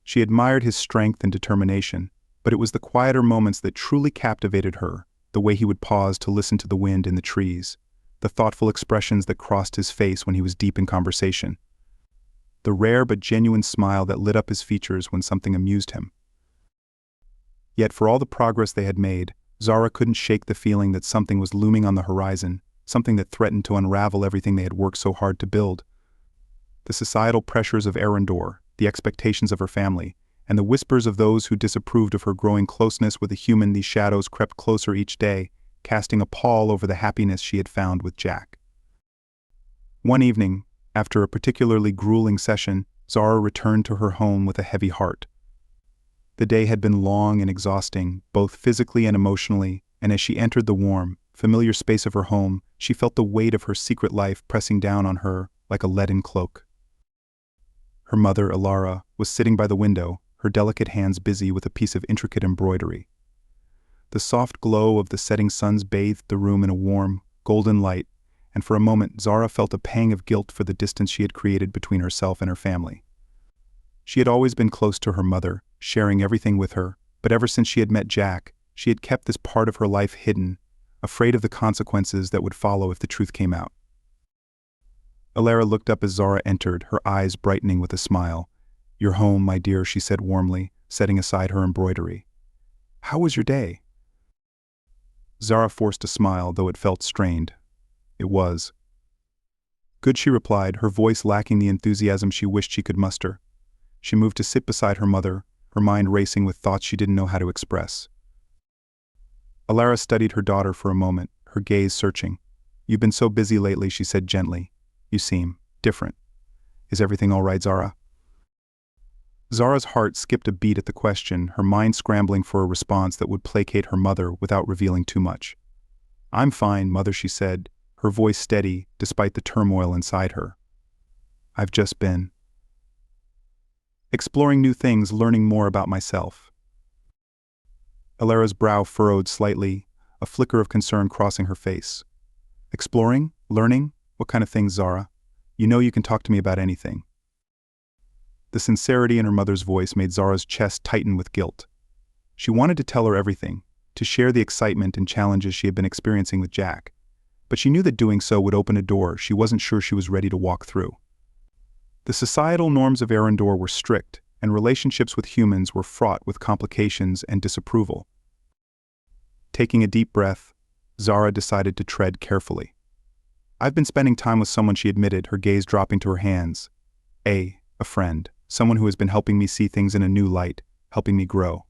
She admired his strength and determination, but it was the quieter moments that truly captivated her, the way he would pause to listen to the wind in the trees, the thoughtful expressions that crossed his face when he was deep in conversation, the rare but genuine smile that lit up his features when something amused him. Yet for all the progress they had made, Zara couldn't shake the feeling that something was looming on the horizon, something that threatened to unravel everything they had worked so hard to build. The societal pressures of Arendor, the expectations of her family, and the whispers of those who disapproved of her growing closeness with a human, these shadows crept closer each day, casting a pall over the happiness she had found with Jack. One evening, after a particularly grueling session, Zara returned to her home with a heavy heart. The day had been long and exhausting, both physically and emotionally, and as she entered the warm, familiar space of her home, she felt the weight of her secret life pressing down on her like a leaden cloak. Her mother, Alara, was sitting by the window, her delicate hands busy with a piece of intricate embroidery. The soft glow of the setting suns bathed the room in a warm, golden light, and for a moment Zara felt a pang of guilt for the distance she had created between herself and her family. She had always been close to her mother, sharing everything with her, but ever since she had met Jack, she had kept this part of her life hidden, afraid of the consequences that would follow if the truth came out. Alara looked up as Zara entered, her eyes brightening with a smile. "You're home, my dear," she said warmly, setting aside her embroidery. "How was your day?" Zara forced a smile, though it felt strained. "It was." "Good," she replied, her voice lacking the enthusiasm she wished she could muster. She moved to sit beside her mother, her mind racing with thoughts she didn't know how to express. Alara studied her daughter for a moment, her gaze searching. "You've been so busy lately," she said gently. "You seem different. Is everything all right, Zara?" Zara's heart skipped a beat at the question, her mind scrambling for a response that would placate her mother without revealing too much. "I'm fine, Mother," she said, her voice steady despite the turmoil inside her. "I've just been exploring new things, learning more about myself." Alara's brow furrowed slightly, a flicker of concern crossing her face. "Exploring? Learning? What kind of things, Zara? You know you can talk to me about anything." The sincerity in her mother's voice made Zara's chest tighten with guilt. She wanted to tell her everything, to share the excitement and challenges she had been experiencing with Jack, but she knew that doing so would open a door she wasn't sure she was ready to walk through. The societal norms of Arendor were strict, and relationships with humans were fraught with complications and disapproval. Taking a deep breath, Zara decided to tread carefully. "I've been spending time with someone," she admitted, her gaze dropping to her hands. A friend, someone who has been helping me see things in a new light, helping me grow."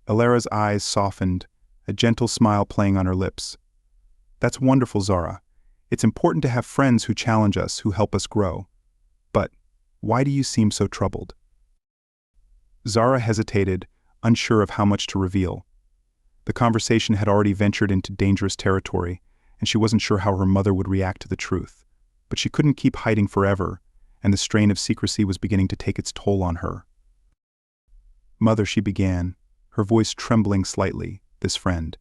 Alara's eyes softened, a gentle smile playing on her lips. "That's wonderful, Zara. It's important to have friends who challenge us, who help us grow. But why do you seem so troubled?" Zara hesitated, unsure of how much to reveal. The conversation had already ventured into dangerous territory, and she wasn't sure how her mother would react to the truth. But she couldn't keep hiding forever, and the strain of secrecy was beginning to take its toll on her. "Mother," she began, her voice trembling slightly, "this friend.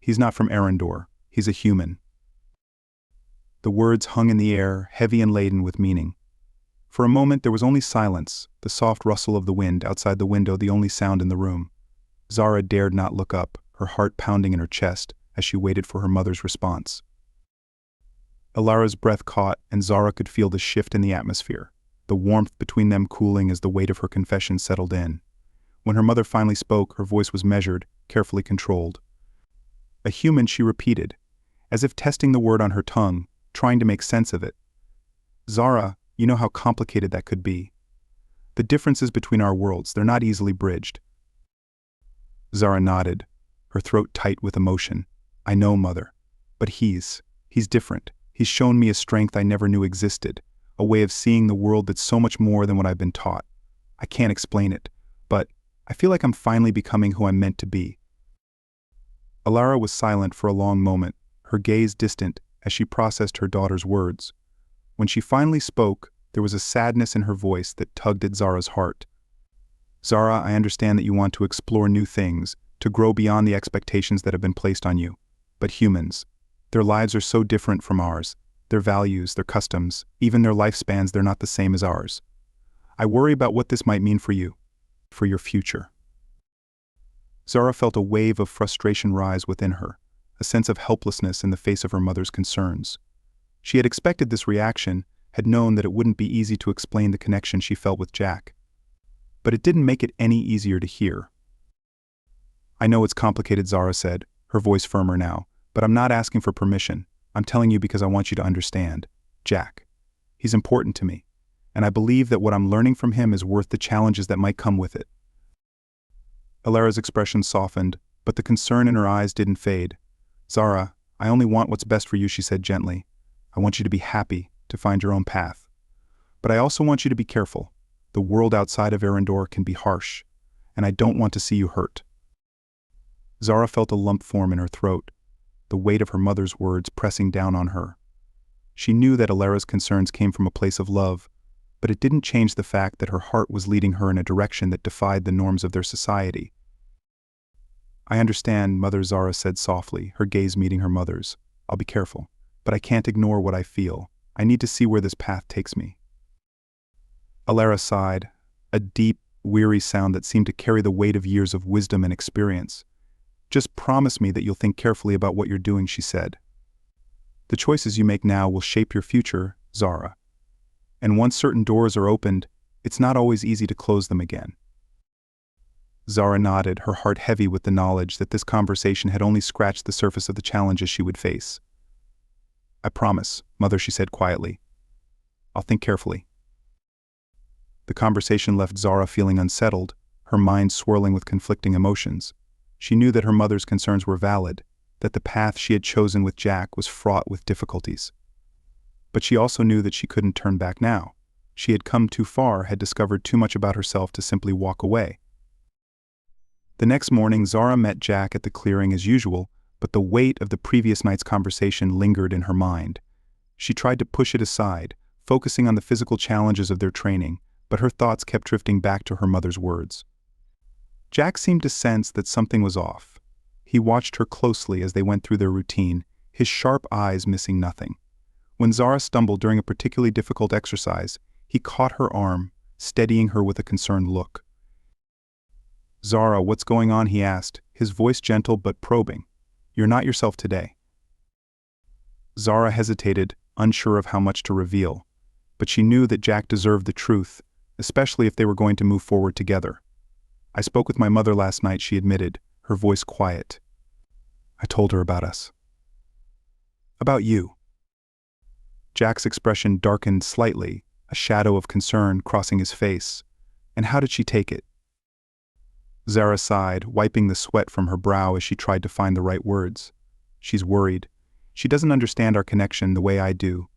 He's not from Arendor. He's a human." The words hung in the air, heavy and laden with meaning. For a moment there was only silence, the soft rustle of the wind outside the window the only sound in the room. Zara dared not look up, her heart pounding in her chest as she waited for her mother's response. Alara's breath caught, and Zara could feel the shift in the atmosphere, the warmth between them cooling as the weight of her confession settled in. When her mother finally spoke, her voice was measured, carefully controlled. "A human," she repeated, as if testing the word on her tongue, trying to make sense of it. "Zara, you know how complicated that could be. The differences between our worlds, they're not easily bridged." Zara nodded, her throat tight with emotion. "I know, Mother. But he's different. He's shown me a strength I never knew existed, a way of seeing the world that's so much more than what I've been taught. I can't explain it, but I feel like I'm finally becoming who I'm meant to be. Alara was silent for a long moment, her gaze distant as she processed her daughter's words. When she finally spoke, there was a sadness in her voice that tugged at Zara's heart. Zara, I understand that you want to explore new things, to grow beyond the expectations that have been placed on you. But humans, their lives are so different from ours. Their values, their customs, even their lifespans, they're not the same as ours. I worry about what this might mean for you, for your future. Zara felt a wave of frustration rise within her, a sense of helplessness in the face of her mother's concerns. She had expected this reaction, had known that it wouldn't be easy to explain the connection she felt with Jack. But it didn't make it any easier to hear. I know it's complicated, Zara said, her voice firmer now, but I'm not asking for permission. I'm telling you because I want you to understand. Jack. He's important to me, and I believe that what I'm learning from him is worth the challenges that might come with it. Alara's expression softened, but the concern in her eyes didn't fade. Zara, I only want what's best for you, she said gently. I want you to be happy, to find your own path. But I also want you to be careful. The world outside of Arendor can be harsh, and I don't want to see you hurt. Zara felt a lump form in her throat, the weight of her mother's words pressing down on her. She knew that Alara's concerns came from a place of love, but it didn't change the fact that her heart was leading her in a direction that defied the norms of their society. I understand, Mother, Zara said softly, her gaze meeting her mother's. I'll be careful, but I can't ignore what I feel. I need to see where this path takes me. Alara sighed, a deep, weary sound that seemed to carry the weight of years of wisdom and experience. Just promise me that you'll think carefully about what you're doing, she said. The choices you make now will shape your future, Zara. And once certain doors are opened, it's not always easy to close them again. Zara nodded, her heart heavy with the knowledge that this conversation had only scratched the surface of the challenges she would face. I promise, Mother, she said quietly. I'll think carefully. The conversation left Zara feeling unsettled, her mind swirling with conflicting emotions. She knew that her mother's concerns were valid, that the path she had chosen with Jack was fraught with difficulties. But she also knew that she couldn't turn back now. She had come too far, had discovered too much about herself to simply walk away. The next morning, Zara met Jack at the clearing as usual, but the weight of the previous night's conversation lingered in her mind. She tried to push it aside, focusing on the physical challenges of their training, but her thoughts kept drifting back to her mother's words. Jack seemed to sense that something was off. He watched her closely as they went through their routine, his sharp eyes missing nothing. When Zara stumbled during a particularly difficult exercise, he caught her arm, steadying her with a concerned look. Zara, what's going on? He asked, his voice gentle but probing. You're not yourself today. Zara hesitated, unsure of how much to reveal, but she knew that Jack deserved the truth, especially if they were going to move forward together. I spoke with my mother last night, she admitted, her voice quiet. I told her about us. About you. Jack's expression darkened slightly, a shadow of concern crossing his face. And how did she take it? Zara sighed, wiping the sweat from her brow as she tried to find the right words. She's worried. She doesn't understand our connection the way I do.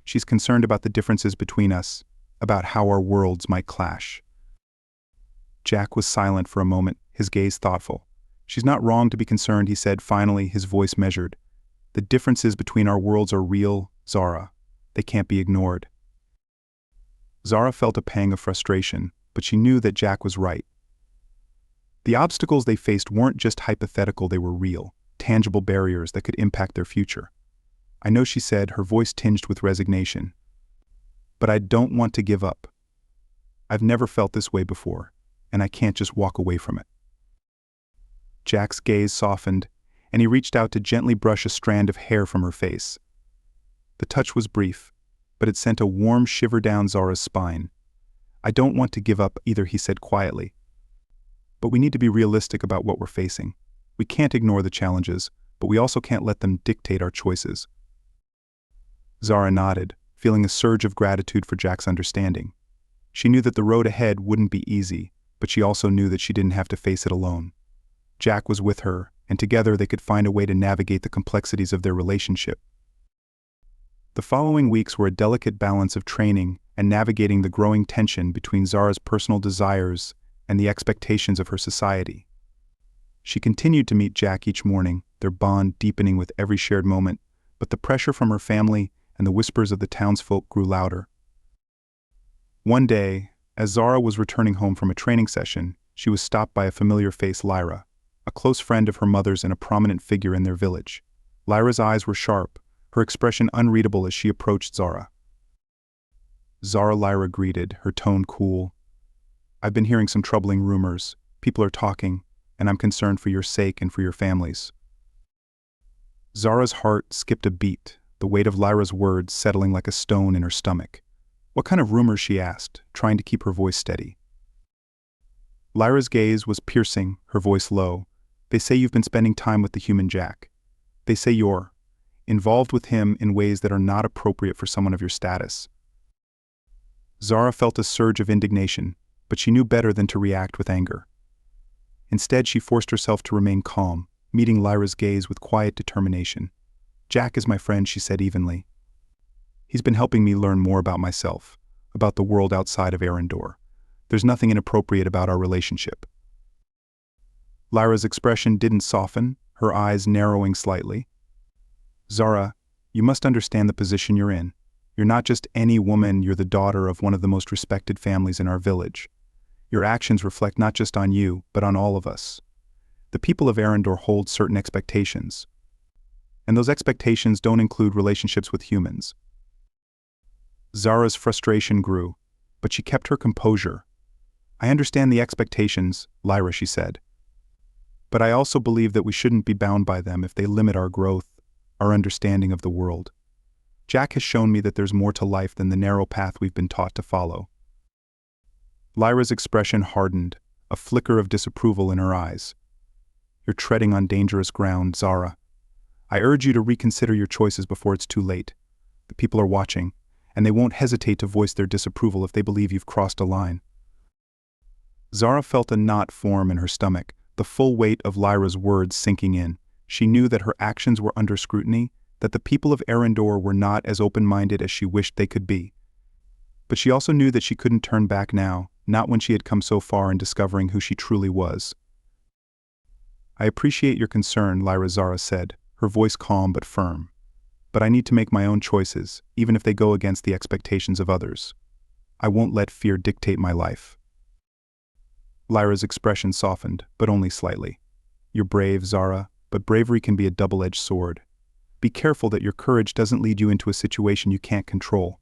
She's concerned about the differences between us, about how our worlds might clash. Jack was silent for a moment, his gaze thoughtful. She's not wrong to be concerned, he said finally, his voice measured. The differences between our worlds are real, Zara. They can't be ignored. Zara felt a pang of frustration, but she knew that Jack was right. The obstacles they faced weren't just hypothetical, they were real, tangible barriers that could impact their future. I know, she said, her voice tinged with resignation. But I don't want to give up. I've never felt this way before, and I can't just walk away from it. Jack's gaze softened, and he reached out to gently brush a strand of hair from her face. The touch was brief, but it sent a warm shiver down Zara's spine. I don't want to give up either, he said quietly. But we need to be realistic about what we're facing. We can't ignore the challenges, but we also can't let them dictate our choices. Zara nodded, feeling a surge of gratitude for Jack's understanding. She knew that the road ahead wouldn't be easy, but she also knew that she didn't have to face it alone. Jack was with her, and together they could find a way to navigate the complexities of their relationship. The following weeks were a delicate balance of training and navigating the growing tension between Zara's personal desires and the expectations of her society. She continued to meet Jack each morning, their bond deepening with every shared moment, but the pressure from her family and the whispers of the townsfolk grew louder. One day, as Zara was returning home from a training session, she was stopped by a familiar face, Lyra, a close friend of her mother's and a prominent figure in their village. Lyra's eyes were sharp, her expression unreadable as she approached Zara. Zara, Lyra greeted, her tone cool. "I've been hearing some troubling rumors. People are talking, and I'm concerned for your sake and for your families." Zara's heart skipped a beat, the weight of Lyra's words settling like a stone in her stomach. "What kind of rumors?" she asked, trying to keep her voice steady. Lyra's gaze was piercing, her voice low. "They say you've been spending time with the human Jack. They say you're involved with him in ways that are not appropriate for someone of your status." Zara felt a surge of indignation, but she knew better than to react with anger. Instead, she forced herself to remain calm, meeting Lyra's gaze with quiet determination. "Jack is my friend," she said evenly. "He's been helping me learn more about myself, about the world outside of Arendor. There's nothing inappropriate about our relationship." Lyra's expression didn't soften, her eyes narrowing slightly. "Zara, you must understand the position you're in. You're not just any woman, you're the daughter of one of the most respected families in our village. Your actions reflect not just on you, but on all of us. The people of Arendor hold certain expectations, and those expectations don't include relationships with humans." Zara's frustration grew, but she kept her composure. "I understand the expectations, Lyra," she said. "But I also believe that we shouldn't be bound by them if they limit our growth, our understanding of the world. Jack has shown me that there's more to life than the narrow path we've been taught to follow." Lyra's expression hardened, a flicker of disapproval in her eyes. "You're treading on dangerous ground, Zara. I urge you to reconsider your choices before it's too late. The people are watching, and they won't hesitate to voice their disapproval if they believe you've crossed a line." Zara felt a knot form in her stomach, the full weight of Lyra's words sinking in. She knew that her actions were under scrutiny, that the people of Arendor were not as open-minded as she wished they could be. But she also knew that she couldn't turn back now, not when she had come so far in discovering who she truly was. "I appreciate your concern," Lyra, Zara said, her voice calm but firm. "But I need to make my own choices, even if they go against the expectations of others. I won't let fear dictate my life." Lyra's expression softened, but only slightly. "You're brave, Zara, but bravery can be a double-edged sword. Be careful that your courage doesn't lead you into a situation you can't control."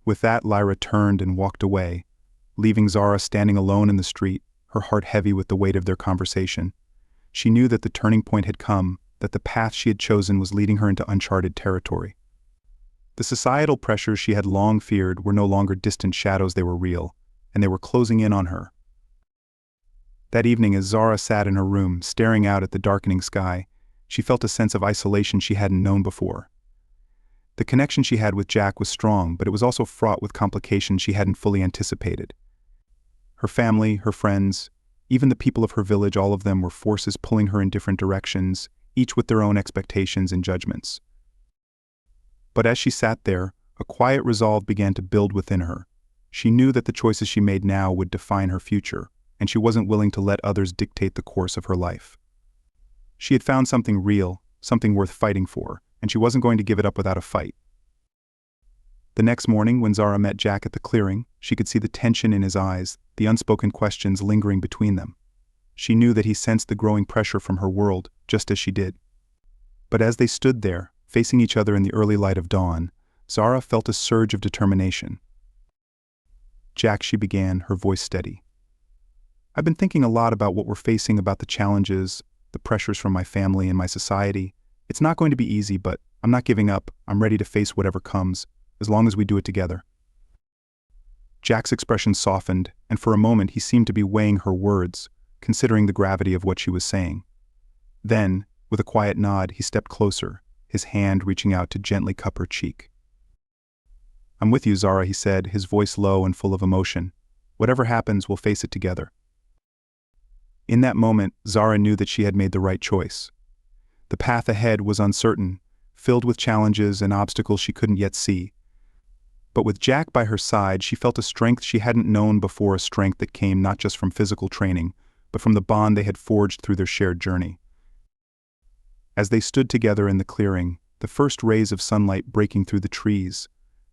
With that, Lyra turned and walked away, leaving Zara standing alone in the street, her heart heavy with the weight of their conversation. She knew that the turning point had come, that the path she had chosen was leading her into uncharted territory. The societal pressures she had long feared were no longer distant shadows, they were real, and they were closing in on her. That evening, as Zara sat in her room, staring out at the darkening sky, she felt a sense of isolation she hadn't known before. The connection she had with Jack was strong, but it was also fraught with complications she hadn't fully anticipated. Her family, her friends, even the people of her village, all of them were forces pulling her in different directions, each with their own expectations and judgments. But as she sat there, a quiet resolve began to build within her. She knew that the choices she made now would define her future, and she wasn't willing to let others dictate the course of her life. She had found something real, something worth fighting for, and she wasn't going to give it up without a fight. The next morning, when Zara met Jack at the clearing, she could see the tension in his eyes, the unspoken questions lingering between them. She knew that he sensed the growing pressure from her world, just as she did. But as they stood there, facing each other in the early light of dawn, Zara felt a surge of determination. "Jack," she began, her voice steady. "I've been thinking a lot about what we're facing, about the challenges, the pressures from my family and my society. It's not going to be easy, but I'm not giving up. I'm ready to face whatever comes, as long as we do it together." Jack's expression softened, and for a moment he seemed to be weighing her words, considering the gravity of what she was saying. Then, with a quiet nod, he stepped closer, his hand reaching out to gently cup her cheek. "I'm with you, Zara," he said, his voice low and full of emotion. "Whatever happens, we'll face it together." In that moment, Zara knew that she had made the right choice. The path ahead was uncertain, filled with challenges and obstacles she couldn't yet see. But with Jack by her side, she felt a strength she hadn't known before, a strength that came not just from physical training, but from the bond they had forged through their shared journey. As they stood together in the clearing, the first rays of sunlight breaking through the trees,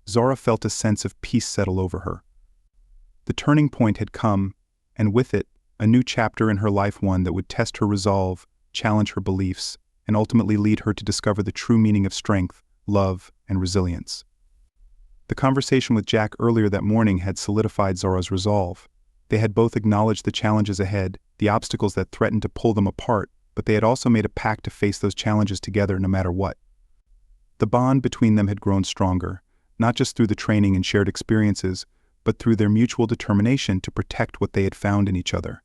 Zara felt a sense of peace settle over her. The turning point had come, and with it, a new chapter in her life, one that would test her resolve, challenge her beliefs, and ultimately lead her to discover the true meaning of strength, love, and resilience. The conversation with Jack earlier that morning had solidified Zara's resolve. They had both acknowledged the challenges ahead, the obstacles that threatened to pull them apart, but they had also made a pact to face those challenges together no matter what. The bond between them had grown stronger, not just through the training and shared experiences, but through their mutual determination to protect what they had found in each other.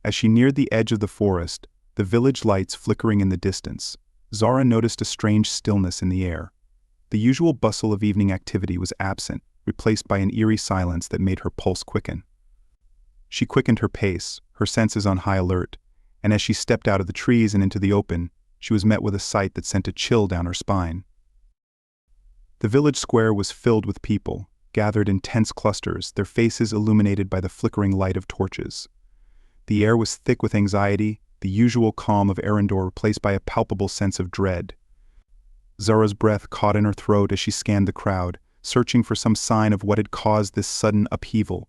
As she neared the edge of the forest, the village lights flickering in the distance, Zara noticed a strange stillness in the air. The usual bustle of evening activity was absent, replaced by an eerie silence that made her pulse quicken. She quickened her pace, her senses on high alert, and as she stepped out of the trees and into the open, she was met with a sight that sent a chill down her spine. The village square was filled with people, gathered in tense clusters, their faces illuminated by the flickering light of torches. The air was thick with anxiety, the usual calm of Arendor replaced by a palpable sense of dread. Zara's breath caught in her throat as she scanned the crowd, searching for some sign of what had caused this sudden upheaval.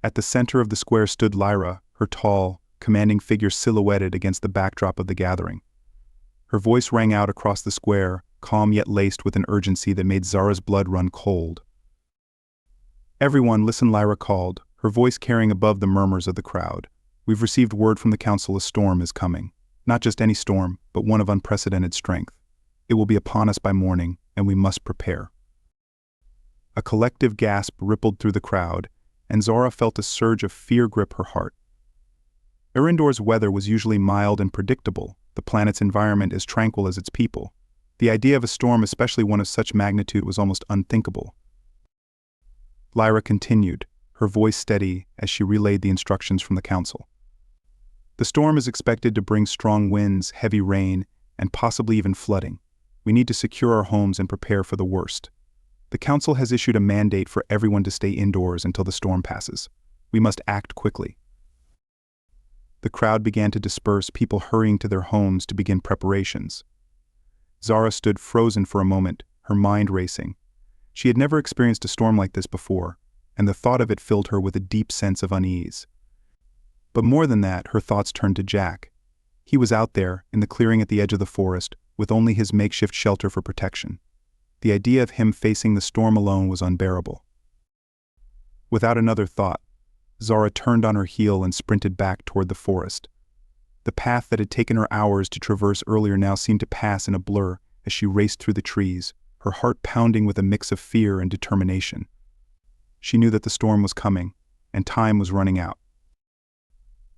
At the center of the square stood Lyra, her tall, commanding figure silhouetted against the backdrop of the gathering. Her voice rang out across the square, calm yet laced with an urgency that made Zara's blood run cold. "Everyone, listen," Lyra called, her voice carrying above the murmurs of the crowd. "We've received word from the council a storm is coming. Not just any storm, but one of unprecedented strength. It will be upon us by morning, and we must prepare." A collective gasp rippled through the crowd, and Zara felt a surge of fear grip her heart. Arendor's weather was usually mild and predictable, the planet's environment as tranquil as its people. The idea of a storm, especially one of such magnitude, was almost unthinkable. Lyra continued, her voice steady as she relayed the instructions from the council. "The storm is expected to bring strong winds, heavy rain, and possibly even flooding. We need to secure our homes and prepare for the worst. The council has issued a mandate for everyone to stay indoors until the storm passes. We must act quickly." The crowd began to disperse, people hurrying to their homes to begin preparations. Zara stood frozen for a moment, her mind racing. She had never experienced a storm like this before, and the thought of it filled her with a deep sense of unease. But more than that, her thoughts turned to Jack. He was out there, in the clearing at the edge of the forest, with only his makeshift shelter for protection. The idea of him facing the storm alone was unbearable. Without another thought, Zara turned on her heel and sprinted back toward the forest. The path that had taken her hours to traverse earlier now seemed to pass in a blur as she raced through the trees, her heart pounding with a mix of fear and determination. She knew that the storm was coming, and time was running out.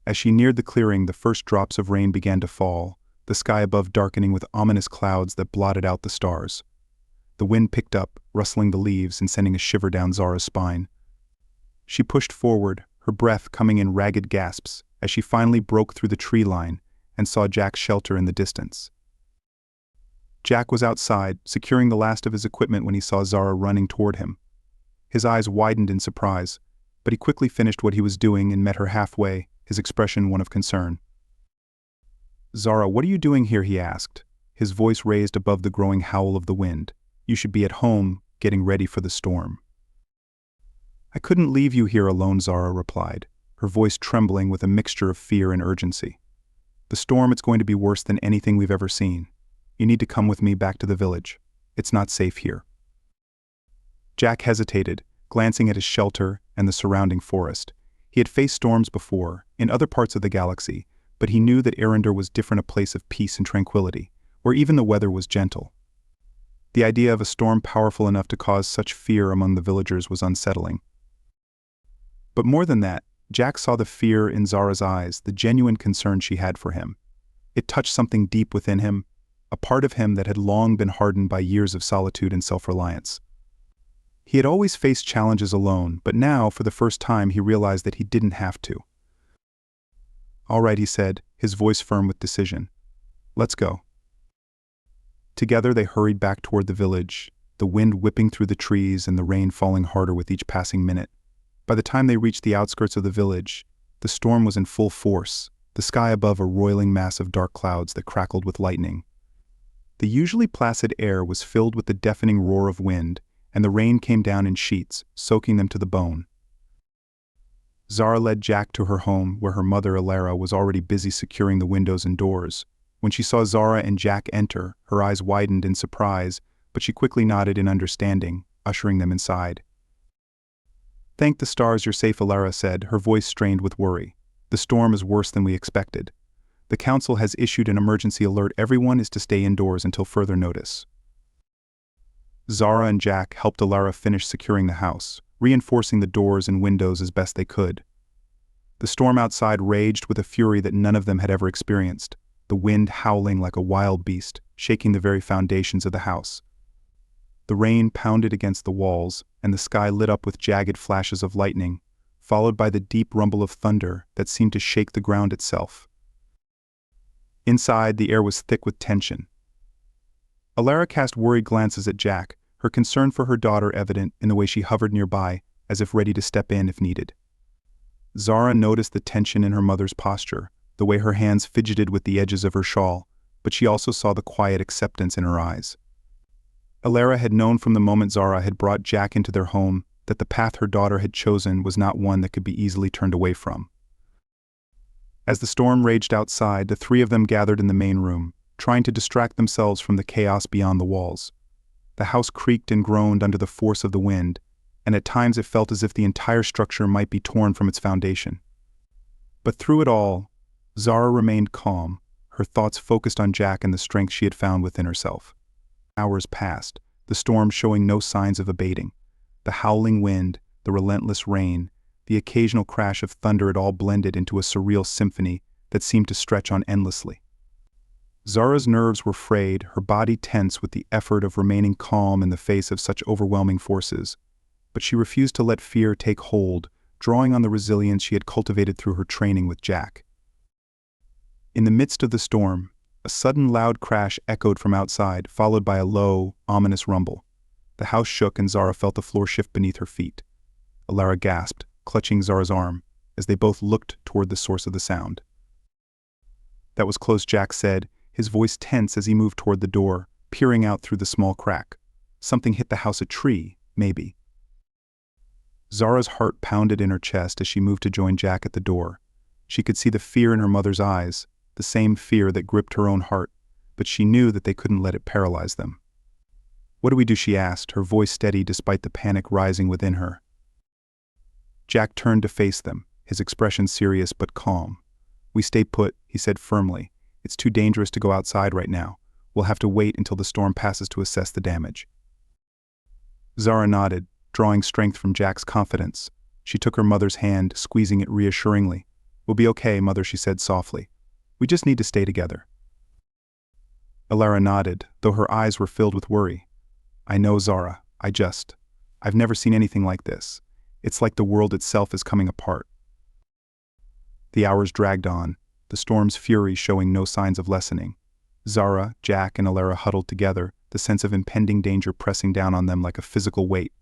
As she neared the clearing, the first drops of rain began to fall, the sky above darkening with ominous clouds that blotted out the stars. The wind picked up, rustling the leaves and sending a shiver down Zara's spine. She pushed forward, her breath coming in ragged gasps, as she finally broke through the tree line and saw Jack's shelter in the distance. Jack was outside, securing the last of his equipment when he saw Zara running toward him. His eyes widened in surprise, but he quickly finished what he was doing and met her halfway, his expression one of concern. "Zara, what are you doing here?" he asked, his voice raised above the growing howl of the wind. "You should be at home, getting ready for the storm." "I couldn't leave you here alone," Zara replied, her voice trembling with a mixture of fear and urgency. "The storm, it's going to be worse than anything we've ever seen. You need to come with me back to the village. It's not safe here." Jack hesitated, glancing at his shelter and the surrounding forest. He had faced storms before, in other parts of the galaxy, but he knew that Arendor was different, a place of peace and tranquility, where even the weather was gentle. The idea of a storm powerful enough to cause such fear among the villagers was unsettling. But more than that, Jack saw the fear in Zara's eyes, the genuine concern she had for him. It touched something deep within him, a part of him that had long been hardened by years of solitude and self-reliance. He had always faced challenges alone, but now, for the first time, he realized that he didn't have to. "All right," he said, his voice firm with decision. "Let's go." Together they hurried back toward the village, the wind whipping through the trees and the rain falling harder with each passing minute. By the time they reached the outskirts of the village, the storm was in full force, the sky above a roiling mass of dark clouds that crackled with lightning. The usually placid air was filled with the deafening roar of wind, and the rain came down in sheets, soaking them to the bone. Zara led Jack to her home, where her mother, Alara, was already busy securing the windows and doors. When she saw Zara and Jack enter, her eyes widened in surprise, but she quickly nodded in understanding, ushering them inside. "Thank the stars you're safe," Alara said, her voice strained with worry. "The storm is worse than we expected. The council has issued an emergency alert. Everyone is to stay indoors until further notice." Zara and Jack helped Alara finish securing the house, reinforcing the doors and windows as best they could. The storm outside raged with a fury that none of them had ever experienced, the wind howling like a wild beast, shaking the very foundations of the house. The rain pounded against the walls, and the sky lit up with jagged flashes of lightning, followed by the deep rumble of thunder that seemed to shake the ground itself. Inside, the air was thick with tension. Alara cast worried glances at Jack, her concern for her daughter evident in the way she hovered nearby, as if ready to step in if needed. Zara noticed the tension in her mother's posture, the way her hands fidgeted with the edges of her shawl, but she also saw the quiet acceptance in her eyes. Alara had known from the moment Zara had brought Jack into their home that the path her daughter had chosen was not one that could be easily turned away from. As the storm raged outside, the three of them gathered in the main room, trying to distract themselves from the chaos beyond the walls. The house creaked and groaned under the force of the wind, and at times it felt as if the entire structure might be torn from its foundation. But through it all, Zara remained calm, her thoughts focused on Jack and the strength she had found within herself. Hours passed, the storm showing no signs of abating. The howling wind, the relentless rain, the occasional crash of thunder, it all blended into a surreal symphony that seemed to stretch on endlessly. Zara's nerves were frayed, her body tense with the effort of remaining calm in the face of such overwhelming forces. But she refused to let fear take hold, drawing on the resilience she had cultivated through her training with Jack. In the midst of the storm, a sudden loud crash echoed from outside, followed by a low, ominous rumble. The house shook and Zara felt the floor shift beneath her feet. Alara gasped, clutching Zara's arm, as they both looked toward the source of the sound. "That was close," Jack said, his voice tense as he moved toward the door, peering out through the small crack. "Something hit the house, a tree, maybe." Zara's heart pounded in her chest as she moved to join Jack at the door. She could see the fear in her mother's eyes, the same fear that gripped her own heart, but she knew that they couldn't let it paralyze them. "What do we do?" she asked, her voice steady despite the panic rising within her. Jack turned to face them, his expression serious but calm. "We stay put," he said firmly. "It's too dangerous to go outside right now. We'll have to wait until the storm passes to assess the damage." Zara nodded, drawing strength from Jack's confidence. She took her mother's hand, squeezing it reassuringly. "We'll be okay, Mother," she said softly. "We just need to stay together." Alara nodded, though her eyes were filled with worry. "I know, Zara. I've never seen anything like this. It's like the world itself is coming apart." The hours dragged on, the storm's fury showing no signs of lessening. Zara, Jack, and Alara huddled together, the sense of impending danger pressing down on them like a physical weight.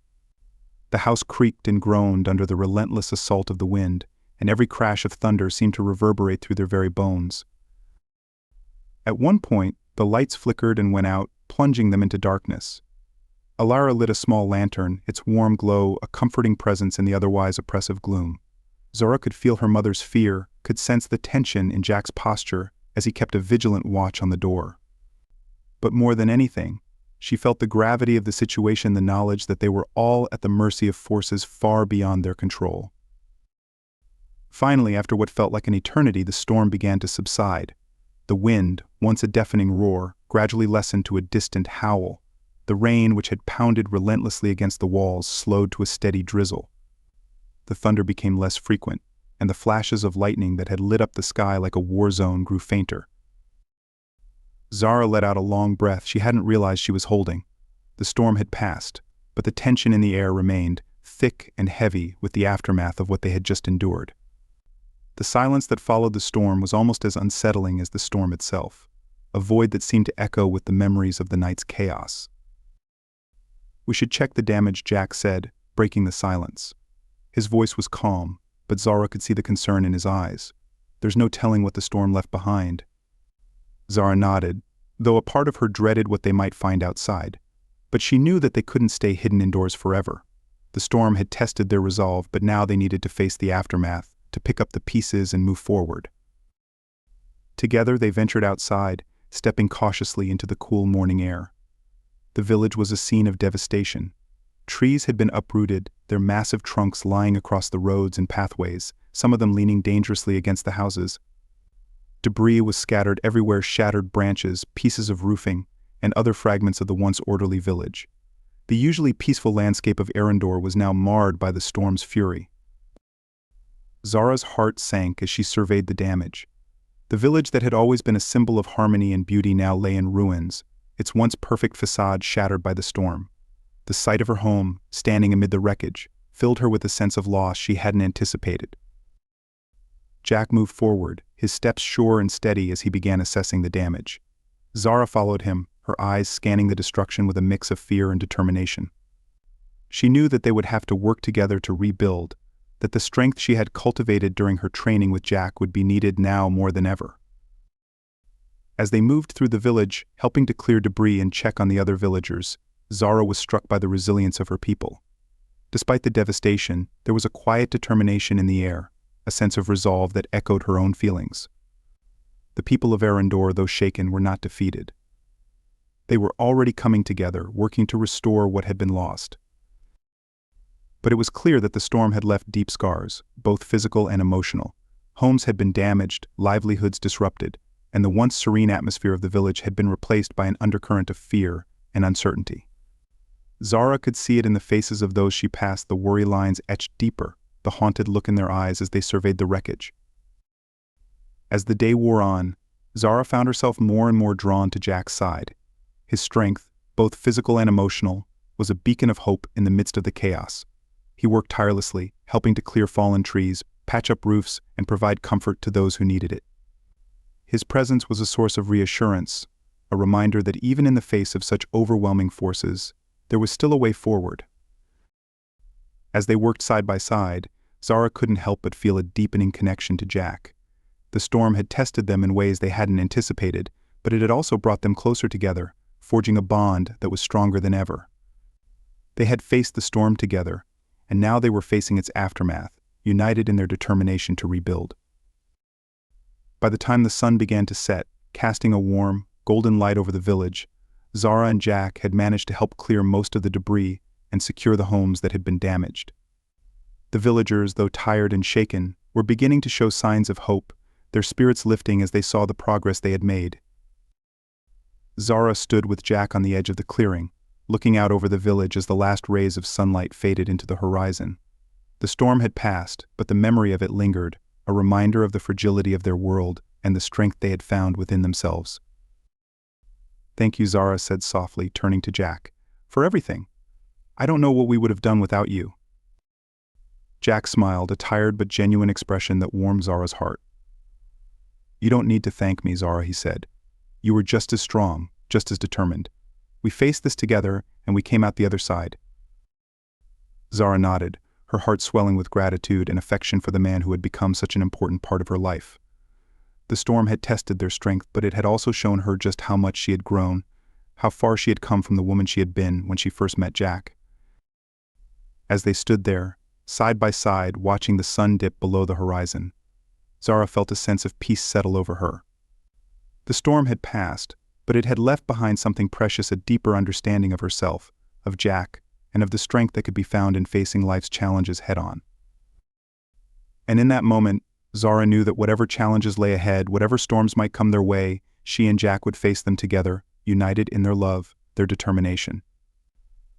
The house creaked and groaned under the relentless assault of the wind, and every crash of thunder seemed to reverberate through their very bones. At one point, the lights flickered and went out, plunging them into darkness. Alara lit a small lantern, its warm glow a comforting presence in the otherwise oppressive gloom. Zara could feel her mother's fear, could sense the tension in Jack's posture as he kept a vigilant watch on the door. But more than anything, she felt the gravity of the situation, the knowledge that they were all at the mercy of forces far beyond their control. Finally, after what felt like an eternity, the storm began to subside. The wind, once a deafening roar, gradually lessened to a distant howl. The rain, which had pounded relentlessly against the walls, slowed to a steady drizzle. The thunder became less frequent, and the flashes of lightning that had lit up the sky like a war zone grew fainter. Zara let out a long breath she hadn't realized she was holding. The storm had passed, but the tension in the air remained, thick and heavy with the aftermath of what they had just endured. The silence that followed the storm was almost as unsettling as the storm itself. a void that seemed to echo with the memories of the night's chaos. "We should check the damage," Jack said, breaking the silence. His voice was calm, but Zara could see the concern in his eyes. "There's no telling what the storm left behind." Zara nodded, though a part of her dreaded what they might find outside. But she knew that they couldn't stay hidden indoors forever. The storm had tested their resolve, but now they needed to face the aftermath, to pick up the pieces and move forward. Together they ventured outside, stepping cautiously into the cool morning air. The village was a scene of devastation. Trees had been uprooted, their massive trunks lying across the roads and pathways, some of them leaning dangerously against the houses. Debris was scattered everywhere, shattered branches, pieces of roofing, and other fragments of the once orderly village. The usually peaceful landscape of Arendor was now marred by the storm's fury. Zara's heart sank as she surveyed the damage. The village that had always been a symbol of harmony and beauty now lay in ruins, its once perfect facade shattered by the storm. The sight of her home, standing amid the wreckage, filled her with a sense of loss she hadn't anticipated. Jack moved forward, his steps sure and steady as he began assessing the damage. Zara followed him, her eyes scanning the destruction with a mix of fear and determination. She knew that they would have to work together to rebuild, that the strength she had cultivated during her training with Jack would be needed now more than ever. As they moved through the village, helping to clear debris and check on the other villagers, Zara was struck by the resilience of her people. Despite the devastation, there was a quiet determination in the air, a sense of resolve that echoed her own feelings. The people of Arendor, though shaken, were not defeated. They were already coming together, working to restore what had been lost. But it was clear that the storm had left deep scars, both physical and emotional. Homes had been damaged, livelihoods disrupted, and the once serene atmosphere of the village had been replaced by an undercurrent of fear and uncertainty. Zara could see it in the faces of those she passed, the worry lines etched deeper, the haunted look in their eyes as they surveyed the wreckage. As the day wore on, Zara found herself more and more drawn to Jack's side. His strength, both physical and emotional, was a beacon of hope in the midst of the chaos. He worked tirelessly, helping to clear fallen trees, patch up roofs, and provide comfort to those who needed it. His presence was a source of reassurance, a reminder that even in the face of such overwhelming forces, there was still a way forward. As they worked side by side, Zara couldn't help but feel a deepening connection to Jack. The storm had tested them in ways they hadn't anticipated, but it had also brought them closer together, forging a bond that was stronger than ever. They had faced the storm together, and now they were facing its aftermath, united in their determination to rebuild. By the time the sun began to set, casting a warm, golden light over the village, Zara and Jack had managed to help clear most of the debris and secure the homes that had been damaged. The villagers, though tired and shaken, were beginning to show signs of hope, their spirits lifting as they saw the progress they had made. Zara stood with Jack on the edge of the clearing, looking out over the village as the last rays of sunlight faded into the horizon. The storm had passed, but the memory of it lingered, a reminder of the fragility of their world and the strength they had found within themselves. "Thank you," Zara said softly, turning to Jack, "for everything. I don't know what we would have done without you." Jack smiled, a tired but genuine expression that warmed Zara's heart. "You don't need to thank me, Zara," he said. "You were just as strong, just as determined. We faced this together, and we came out the other side." Zara nodded, her heart swelling with gratitude and affection for the man who had become such an important part of her life. The storm had tested their strength, but it had also shown her just how much she had grown, how far she had come from the woman she had been when she first met Jack. As they stood there, side by side, watching the sun dip below the horizon, Zara felt a sense of peace settle over her. The storm had passed, but it had left behind something precious, a deeper understanding of herself, of Jack, and of the strength that could be found in facing life's challenges head-on. And in that moment, Zara knew that whatever challenges lay ahead, whatever storms might come their way, she and Jack would face them together, united in their love, their determination,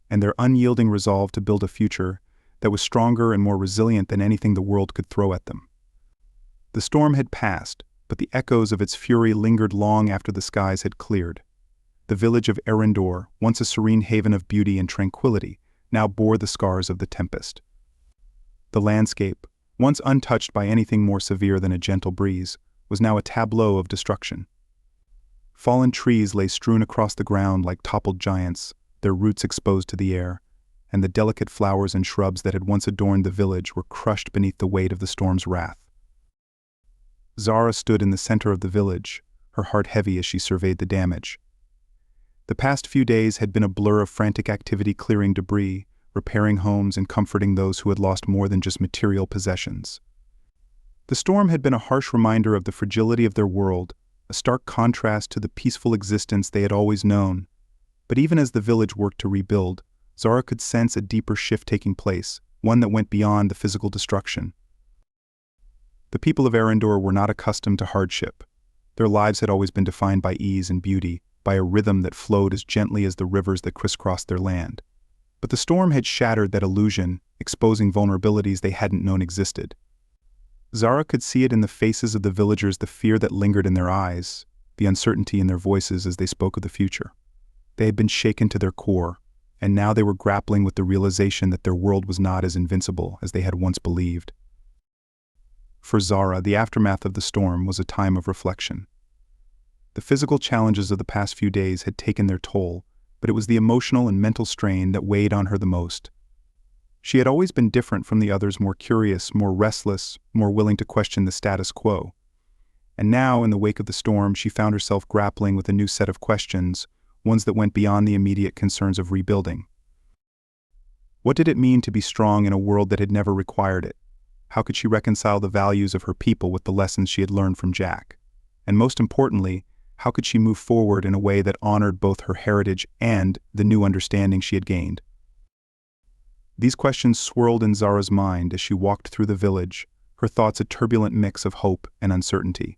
and their unyielding resolve to build a future that was stronger and more resilient than anything the world could throw at them. The storm had passed, but the echoes of its fury lingered long after the skies had cleared. The village of Arendor, once a serene haven of beauty and tranquility, now bore the scars of the tempest. The landscape, once untouched by anything more severe than a gentle breeze, was now a tableau of destruction. Fallen trees lay strewn across the ground like toppled giants, their roots exposed to the air, and the delicate flowers and shrubs that had once adorned the village were crushed beneath the weight of the storm's wrath. Zara stood in the center of the village, her heart heavy as she surveyed the damage. The past few days had been a blur of frantic activity clearing debris, repairing homes and comforting those who had lost more than just material possessions. The storm had been a harsh reminder of the fragility of their world, a stark contrast to the peaceful existence they had always known. But even as the village worked to rebuild, Zara could sense a deeper shift taking place, one that went beyond the physical destruction. The people of Arendor were not accustomed to hardship. Their lives had always been defined by ease and beauty, by a rhythm that flowed as gently as the rivers that crisscrossed their land. But the storm had shattered that illusion, exposing vulnerabilities they hadn't known existed. Zara could see it in the faces of the villagers, the fear that lingered in their eyes, the uncertainty in their voices as they spoke of the future. They had been shaken to their core, and now they were grappling with the realization that their world was not as invincible as they had once believed. For Zara, the aftermath of the storm was a time of reflection. The physical challenges of the past few days had taken their toll, but it was the emotional and mental strain that weighed on her the most. She had always been different from the others, more curious, more restless, more willing to question the status quo. And now, in the wake of the storm, she found herself grappling with a new set of questions, ones that went beyond the immediate concerns of rebuilding. What did it mean to be strong in a world that had never required it? How could she reconcile the values of her people with the lessons she had learned from Jack? And most importantly, how could she move forward in a way that honored both her heritage and the new understanding she had gained? These questions swirled in Zara's mind as she walked through the village, her thoughts a turbulent mix of hope and uncertainty.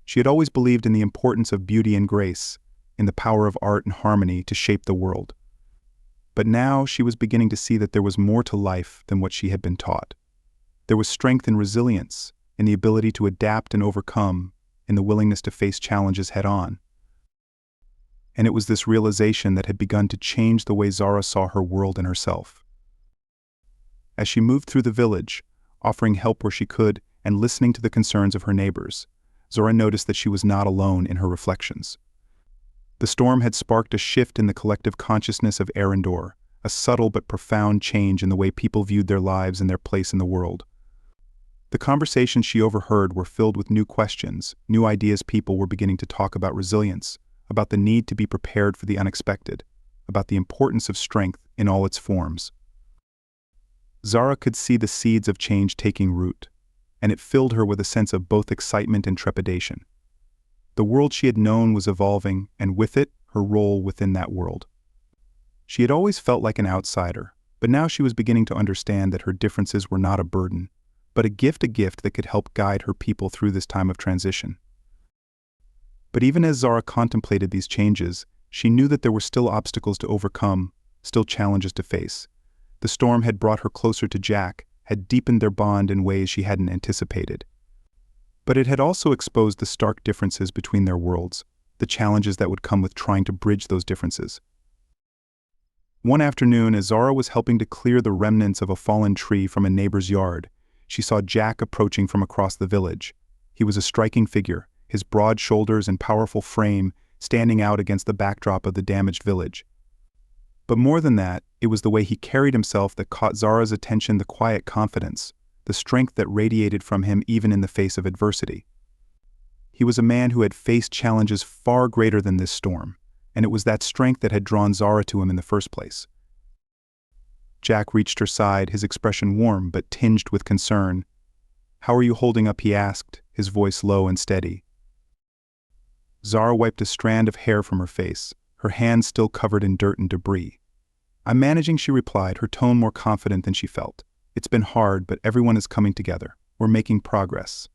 She had always believed in the importance of beauty and grace, in the power of art and harmony to shape the world. But now she was beginning to see that there was more to life than what she had been taught. There was strength and resilience, in the ability to adapt and overcome, in the willingness to face challenges head-on. And it was this realization that had begun to change the way Zara saw her world and herself. As she moved through the village, offering help where she could and listening to the concerns of her neighbors, Zara noticed that she was not alone in her reflections. The storm had sparked a shift in the collective consciousness of Arendor, a subtle but profound change in the way people viewed their lives and their place in the world. The conversations she overheard were filled with new questions, new ideas. People were beginning to talk about resilience, about the need to be prepared for the unexpected, about the importance of strength in all its forms. Zara could see the seeds of change taking root, and it filled her with a sense of both excitement and trepidation. The world she had known was evolving, and with it, her role within that world. She had always felt like an outsider, but now she was beginning to understand that her differences were not a burden, but a gift that could help guide her people through this time of transition. But even as Zara contemplated these changes, she knew that there were still obstacles to overcome, still challenges to face. The storm had brought her closer to Jack, had deepened their bond in ways she hadn't anticipated. But it had also exposed the stark differences between their worlds, the challenges that would come with trying to bridge those differences. One afternoon, as Zara was helping to clear the remnants of a fallen tree from a neighbor's yard, she saw Jack approaching from across the village. He was a striking figure, his broad shoulders and powerful frame standing out against the backdrop of the damaged village. But more than that, it was the way he carried himself that caught Zara's attention, the quiet confidence, the strength that radiated from him even in the face of adversity. He was a man who had faced challenges far greater than this storm, and it was that strength that had drawn Zara to him in the first place. Jack reached her side, his expression warm but tinged with concern. "How are you holding up?" he asked, his voice low and steady. Zara wiped a strand of hair from her face, her hands still covered in dirt and debris. "I'm managing," she replied, her tone more confident than she felt. "It's been hard, but everyone is coming together. We're making progress."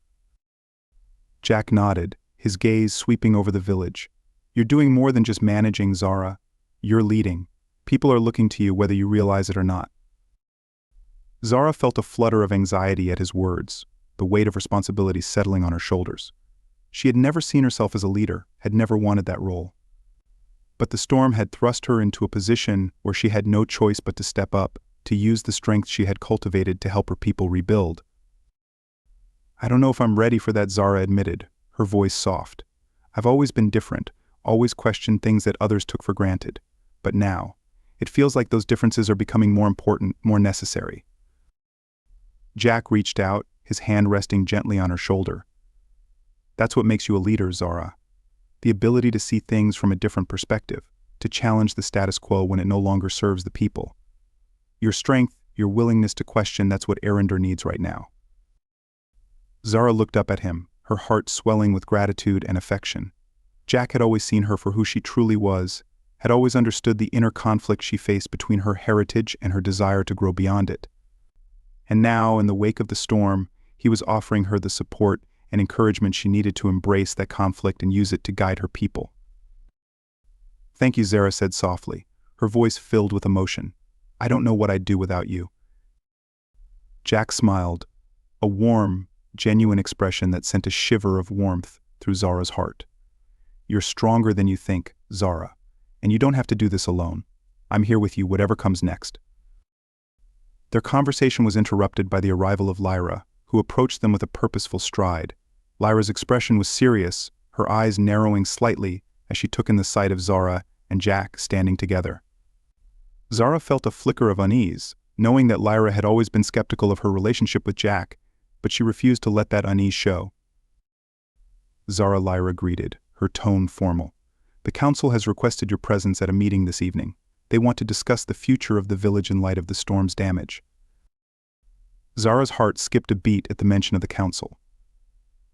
Jack nodded, his gaze sweeping over the village. "You're doing more than just managing, Zara. You're leading. People are looking to you whether you realize it or not." Zara felt a flutter of anxiety at his words, the weight of responsibility settling on her shoulders. She had never seen herself as a leader, had never wanted that role. But the storm had thrust her into a position where she had no choice but to step up, to use the strength she had cultivated to help her people rebuild. "I don't know if I'm ready for that," Zara admitted, her voice soft. "I've always been different, always questioned things that others took for granted. But now, it feels like those differences are becoming more important, more necessary. Jack reached out, his hand resting gently on her shoulder. That's what makes you a leader, Zara. The ability to see things from a different perspective, to challenge the status quo when it no longer serves the people. Your strength, your willingness to question, that's what Arendor needs right now. Zara looked up at him, her heart swelling with gratitude and affection. Jack had always seen her for who she truly was, had always understood the inner conflict she faced between her heritage and her desire to grow beyond it. And now, in the wake of the storm, he was offering her the support and encouragement she needed to embrace that conflict and use it to guide her people. "Thank you," Zara said softly, her voice filled with emotion. "I don't know what I'd do without you." Jack smiled, a warm, genuine expression that sent a shiver of warmth through Zara's heart. "You're stronger than you think, Zara, and you don't have to do this alone. I'm here with you, whatever comes next." Their conversation was interrupted by the arrival of Lyra, who approached them with a purposeful stride. Lyra's expression was serious, her eyes narrowing slightly as she took in the sight of Zara and Jack standing together. Zara felt a flicker of unease, knowing that Lyra had always been skeptical of her relationship with Jack, but she refused to let that unease show. Zara, Lyra greeted, her tone formal. "The council has requested your presence at a meeting this evening. They want to discuss the future of the village in light of the storm's damage." Zara's heart skipped a beat at the mention of the council.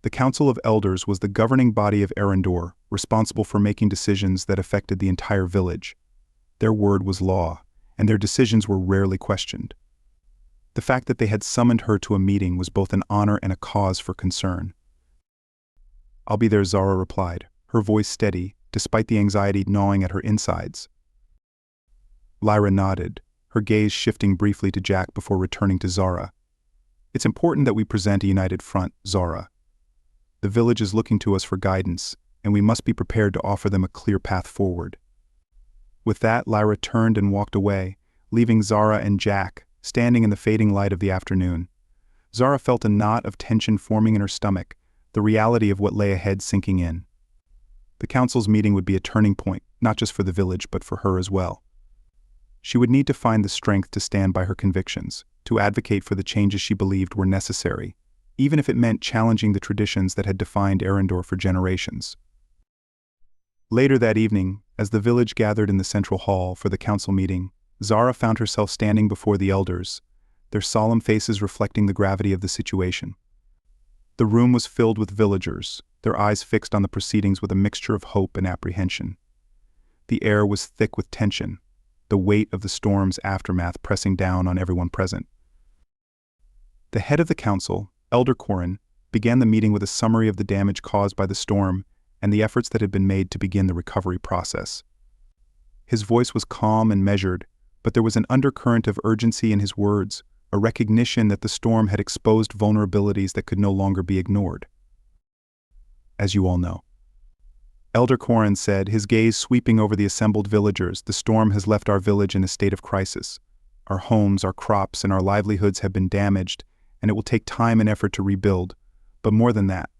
The Council of Elders was the governing body of Arendor, responsible for making decisions that affected the entire village. Their word was law, and their decisions were rarely questioned. The fact that they had summoned her to a meeting was both an honor and a cause for concern. "I'll be there," Zara replied, her voice steady, despite the anxiety gnawing at her insides. Lyra nodded, her gaze shifting briefly to Jack before returning to Zara. "It's important that we present a united front, Zara. The village is looking to us for guidance, and we must be prepared to offer them a clear path forward." With that, Lyra turned and walked away, leaving Zara and Jack standing in the fading light of the afternoon. Zara felt a knot of tension forming in her stomach, the reality of what lay ahead sinking in. The council's meeting would be a turning point, not just for the village but for her as well. She would need to find the strength to stand by her convictions, to advocate for the changes she believed were necessary, even if it meant challenging the traditions that had defined Arendor for generations. Later that evening, as the village gathered in the central hall for the council meeting, Zara found herself standing before the elders, their solemn faces reflecting the gravity of the situation. The room was filled with villagers, their eyes fixed on the proceedings with a mixture of hope and apprehension. The air was thick with tension, the weight of the storm's aftermath pressing down on everyone present. The head of the council, Elder Corin, began the meeting with a summary of the damage caused by the storm and the efforts that had been made to begin the recovery process. His voice was calm and measured, but there was an undercurrent of urgency in his words, a recognition that the storm had exposed vulnerabilities that could no longer be ignored. "As you all know," Elder Corin said, his gaze sweeping over the assembled villagers, "the storm has left our village in a state of crisis. Our homes, our crops, and our livelihoods have been damaged, and it will take time and effort to rebuild. But more than that,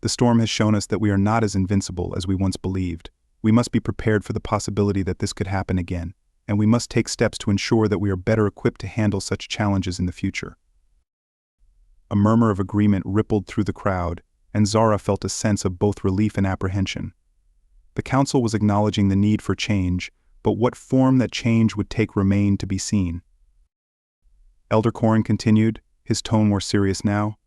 the storm has shown us that we are not as invincible as we once believed. We must be prepared for the possibility that this could happen again, and we must take steps to ensure that we are better equipped to handle such challenges in the future." A murmur of agreement rippled through the crowd, and Zara felt a sense of both relief and apprehension. The council was acknowledging the need for change, but what form that change would take remained to be seen. Elder Corin continued, his tone more serious now.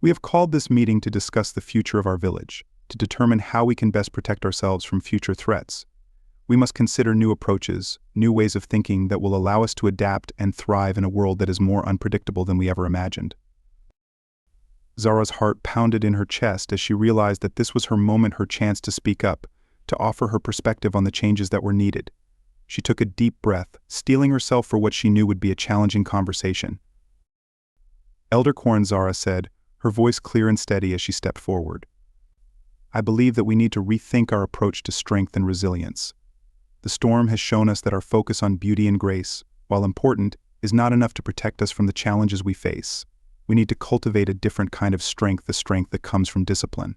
"We have called this meeting to discuss the future of our village, to determine how we can best protect ourselves from future threats. We must consider new approaches, new ways of thinking that will allow us to adapt and thrive in a world that is more unpredictable than we ever imagined." Zara's heart pounded in her chest as she realized that this was her moment, her chance to speak up, to offer her perspective on the changes that were needed. She took a deep breath, steeling herself for what she knew would be a challenging conversation. Elder Corin, Zara said, her voice clear and steady as she stepped forward. "I believe that we need to rethink our approach to strength and resilience. The storm has shown us that our focus on beauty and grace, while important, is not enough to protect us from the challenges we face. We need to cultivate a different kind of strength, the strength that comes from discipline,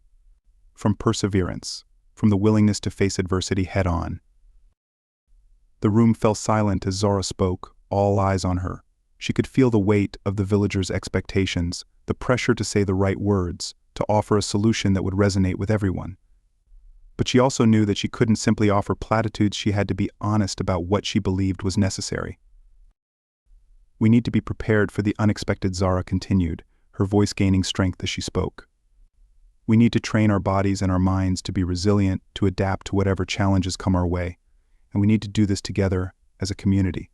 from perseverance, from the willingness to face adversity head-on. The room fell silent as Zara spoke, all eyes on her. She could feel the weight of the villagers' expectations, the pressure to say the right words, to offer a solution that would resonate with everyone. But she also knew that she couldn't simply offer platitudes. She had to be honest about what she believed was necessary. "We need to be prepared for the unexpected," Zara continued, her voice gaining strength as she spoke. "We need to train our bodies and our minds to be resilient, to adapt to whatever challenges come our way, and we need to do this together as a community.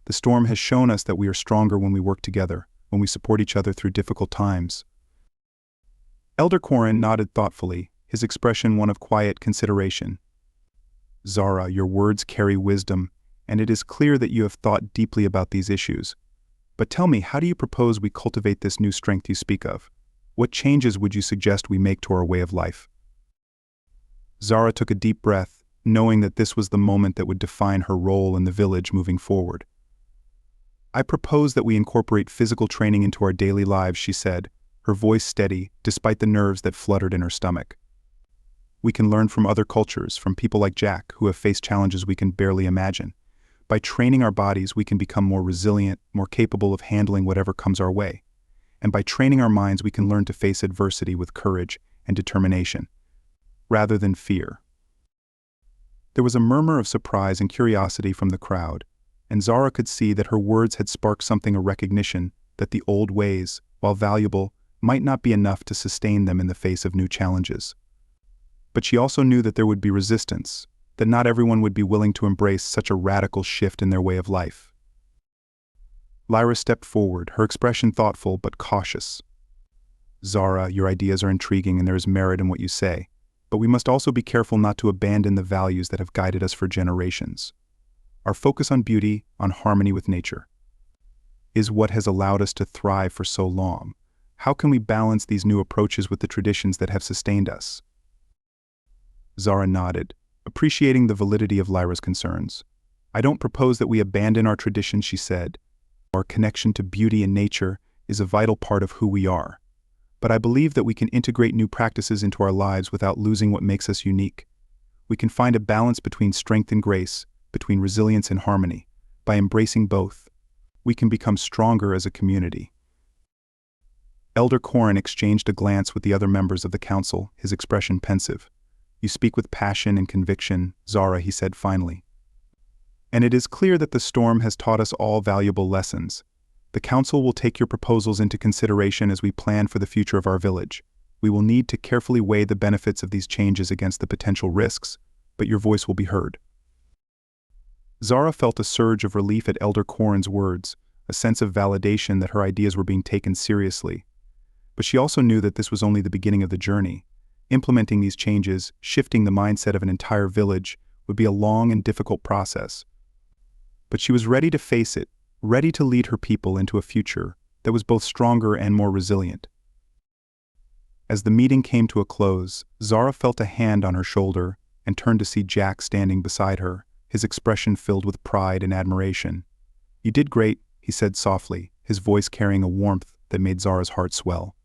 The storm has shown us that we are stronger when we work together, when we support each other through difficult times." Elder Corin nodded thoughtfully, his expression one of quiet consideration. "Zara, your words carry wisdom, and it is clear that you have thought deeply about these issues. But tell me, how do you propose we cultivate this new strength you speak of? What changes would you suggest we make to our way of life?" Zara took a deep breath, knowing that this was the moment that would define her role in the village moving forward. "I propose that we incorporate physical training into our daily lives," she said, her voice steady despite the nerves that fluttered in her stomach. "We can learn from other cultures, from people like Jack, who have faced challenges we can barely imagine. By training our bodies, we can become more resilient, more capable of handling whatever comes our way. And by training our minds, we can learn to face adversity with courage and determination, rather than fear." There was a murmur of surprise and curiosity from the crowd, and Zara could see that her words had sparked something, a recognition that the old ways, while valuable, might not be enough to sustain them in the face of new challenges. But she also knew that there would be resistance, that not everyone would be willing to embrace such a radical shift in their way of life. Lyra stepped forward, her expression thoughtful but cautious. "Zara, your ideas are intriguing and there is merit in what you say, but we must also be careful not to abandon the values that have guided us for generations. Our focus on beauty, on harmony with nature, is what has allowed us to thrive for so long. How can we balance these new approaches with the traditions that have sustained us?" Zara nodded, appreciating the validity of Lyra's concerns. "I don't propose that we abandon our traditions," she said. "Our connection to beauty and nature is a vital part of who we are. But I believe that we can integrate new practices into our lives without losing what makes us unique. We can find a balance between strength and grace, between resilience and harmony. By embracing both, we can become stronger as a community." Elder Corin exchanged a glance with the other members of the council, his expression pensive. "You speak with passion and conviction, Zara," he said finally. "And it is clear that the storm has taught us all valuable lessons. The council will take your proposals into consideration as we plan for the future of our village. We will need to carefully weigh the benefits of these changes against the potential risks, but your voice will be heard." Zara felt a surge of relief at Elder Corin's words, a sense of validation that her ideas were being taken seriously. But she also knew that this was only the beginning of the journey. Implementing these changes, shifting the mindset of an entire village, would be a long and difficult process. But she was ready to face it, ready to lead her people into a future that was both stronger and more resilient. As the meeting came to a close, Zara felt a hand on her shoulder and turned to see Jack standing beside her, his expression filled with pride and admiration. "You did great," he said softly, his voice carrying a warmth that made Zara's heart swell.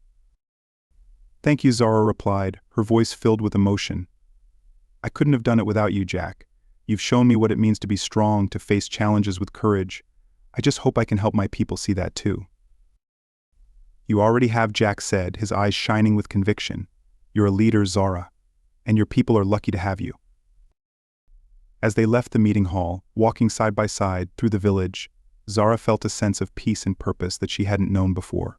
"Thank you," Zara replied, her voice filled with emotion. "I couldn't have done it without you, Jack. You've shown me what it means to be strong, to face challenges with courage. I just hope I can help my people see that too." "You already have," Jack said, his eyes shining with conviction. "You're a leader, Zara, and your people are lucky to have you." As they left the meeting hall, walking side by side through the village, Zara felt a sense of peace and purpose that she hadn't known before.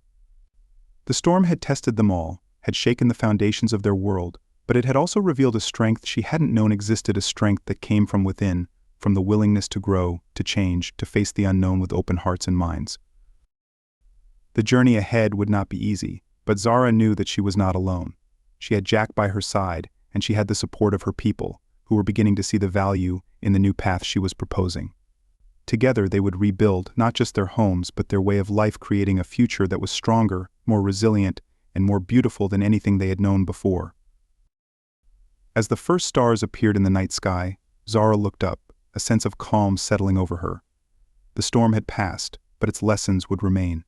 The storm had tested them all, had shaken the foundations of their world, but it had also revealed a strength she hadn't known existed, a strength that came from within, from the willingness to grow, to change, to face the unknown with open hearts and minds. The journey ahead would not be easy, but Zara knew that she was not alone. She had Jack by her side, and she had the support of her people, who were beginning to see the value in the new path she was proposing. Together they would rebuild not just their homes but their way of life, creating a future that was stronger, more resilient, and more beautiful than anything they had known before. As the first stars appeared in the night sky, Zara looked up, a sense of calm settling over her. The storm had passed, but its lessons would remain.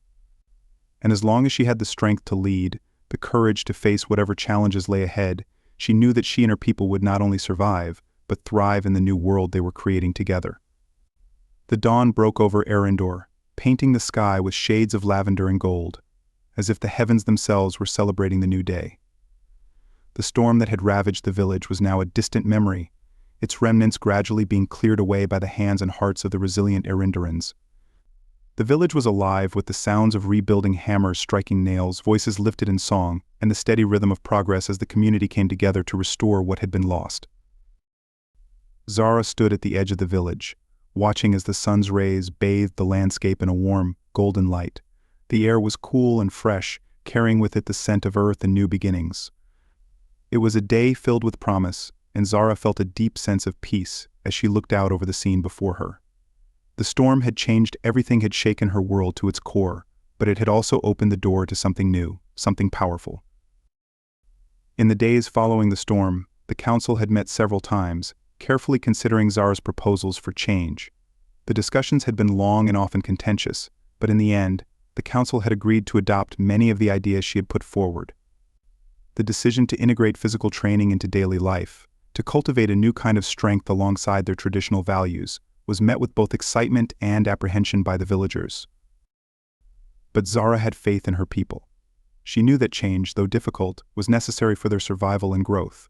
And as long as she had the strength to lead, the courage to face whatever challenges lay ahead, She knew that she and her people would not only survive, but thrive in the new world they were creating together. The dawn broke over Arendor, painting the sky with shades of lavender and gold, as if the heavens themselves were celebrating the new day. The storm that had ravaged the village was now a distant memory, its remnants gradually being cleared away by the hands and hearts of the resilient Arendorans. The village was alive with the sounds of rebuilding hammers striking nails, voices lifted in song, and the steady rhythm of progress as the community came together to restore what had been lost. Zara stood at the edge of the village, watching as the sun's rays bathed the landscape in a warm, golden light. The air was cool and fresh, carrying with it the scent of earth and new beginnings. It was a day filled with promise, and Zara felt a deep sense of peace as she looked out over the scene before her. The storm had changed everything, had shaken her world to its core, but it had also opened the door to something new, something powerful. In the days following the storm, the council had met several times, carefully considering Zara's proposals for change. The discussions had been long and often contentious, but in the end, the council had agreed to adopt many of the ideas she had put forward. The decision to integrate physical training into daily life, to cultivate a new kind of strength alongside their traditional values, was met with both excitement and apprehension by the villagers. But Zara had faith in her people. She knew that change, though difficult, was necessary for their survival and growth.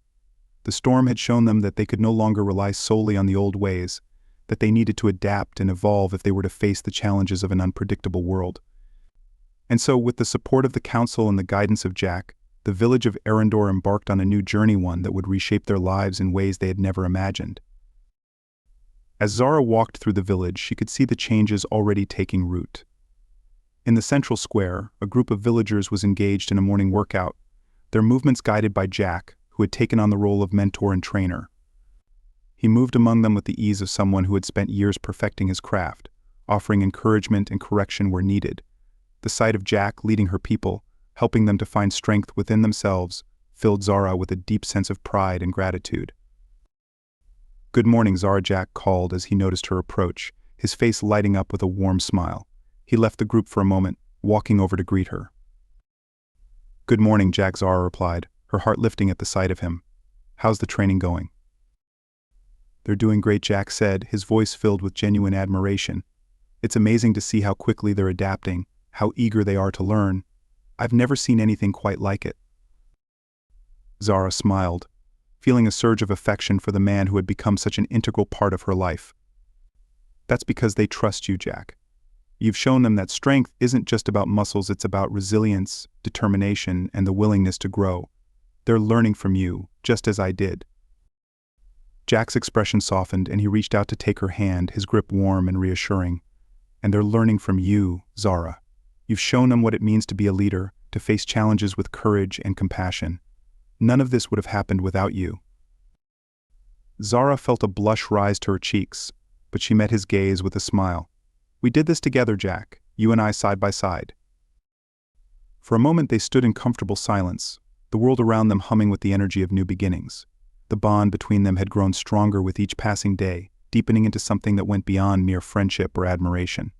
The storm had shown them that they could no longer rely solely on the old ways, that they needed to adapt and evolve if they were to face the challenges of an unpredictable world. And so, with the support of the council and the guidance of Jack, the village of Arendor embarked on a new journey, one that would reshape their lives in ways they had never imagined. As Zara walked through the village, she could see the changes already taking root. In the central square, a group of villagers was engaged in a morning workout, their movements guided by Jack, who had taken on the role of mentor and trainer. He moved among them with the ease of someone who had spent years perfecting his craft, offering encouragement and correction where needed. The sight of Jack leading her people, helping them to find strength within themselves, filled Zara with a deep sense of pride and gratitude. "Good morning," Zara, Jack called as he noticed her approach, his face lighting up with a warm smile. He left the group for a moment, walking over to greet her. "Good morning, Jack," Zara replied, her heart lifting at the sight of him. "How's the training going?" "They're doing great," Jack said, his voice filled with genuine admiration. "It's amazing to see how quickly they're adapting, how eager they are to learn. I've never seen anything quite like it." Zara smiled, feeling a surge of affection for the man who had become such an integral part of her life. "That's because they trust you, Jack. You've shown them that strength isn't just about muscles, it's about resilience, determination, and the willingness to grow. They're learning from you, just as I did." Jack's expression softened and he reached out to take her hand, his grip warm and reassuring. "And they're learning from you, Zara. You've shown them what it means to be a leader, to face challenges with courage and compassion. None of this would have happened without you." Zara felt a blush rise to her cheeks, but she met his gaze with a smile. "We did this together, Jack, you and I side by side." For a moment they stood in comfortable silence, the world around them humming with the energy of new beginnings. The bond between them had grown stronger with each passing day, deepening into something that went beyond mere friendship or admiration.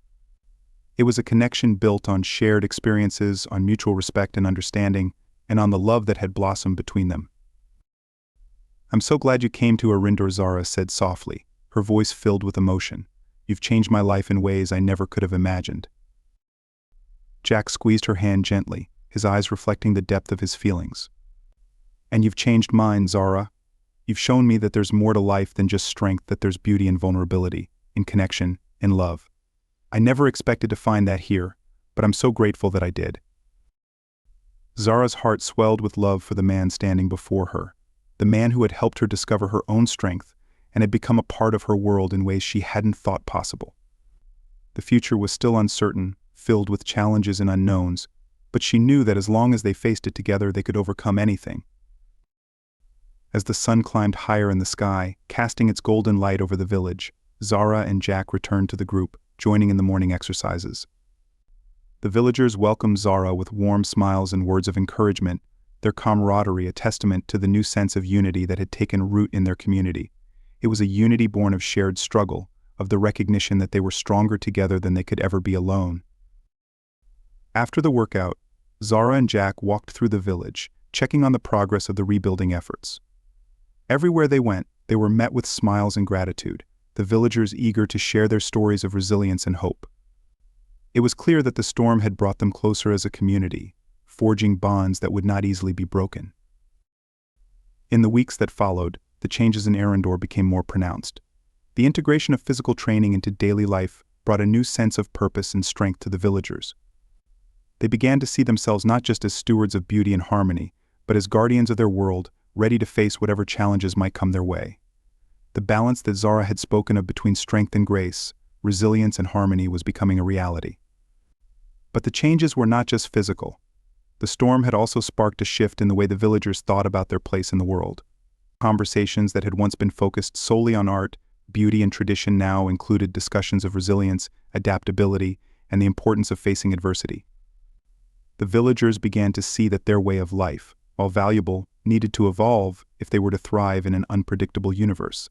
It was a connection built on shared experiences, on mutual respect and understanding, and on the love that had blossomed between them. "I'm so glad you came to Arendor," Zara said softly, her voice filled with emotion. "You've changed my life in ways I never could have imagined." Jack squeezed her hand gently, his eyes reflecting the depth of his feelings. "And you've changed mine, Zara. You've shown me that there's more to life than just strength, that there's beauty in vulnerability, in connection, in love. I never expected to find that here, but I'm so grateful that I did." Zara's heart swelled with love for the man standing before her, the man who had helped her discover her own strength and had become a part of her world in ways she hadn't thought possible. The future was still uncertain, filled with challenges and unknowns, but she knew that as long as they faced it together, they could overcome anything. As the sun climbed higher in the sky, casting its golden light over the village, Zara and Jack returned to the group, joining in the morning exercises. The villagers welcomed Zara with warm smiles and words of encouragement, their camaraderie a testament to the new sense of unity that had taken root in their community. It was a unity born of shared struggle, of the recognition that they were stronger together than they could ever be alone. After the workout, Zara and Jack walked through the village, checking on the progress of the rebuilding efforts. Everywhere they went, they were met with smiles and gratitude, the villagers eager to share their stories of resilience and hope. It was clear that the storm had brought them closer as a community, forging bonds that would not easily be broken. In the weeks that followed, the changes in Arendor became more pronounced. The integration of physical training into daily life brought a new sense of purpose and strength to the villagers. They began to see themselves not just as stewards of beauty and harmony, but as guardians of their world, ready to face whatever challenges might come their way. The balance that Zara had spoken of between strength and grace, resilience and harmony was becoming a reality. But the changes were not just physical. The storm had also sparked a shift in the way the villagers thought about their place in the world. Conversations that had once been focused solely on art, beauty, and tradition now included discussions of resilience, adaptability, and the importance of facing adversity. The villagers began to see that their way of life, while valuable, needed to evolve if they were to thrive in an unpredictable universe.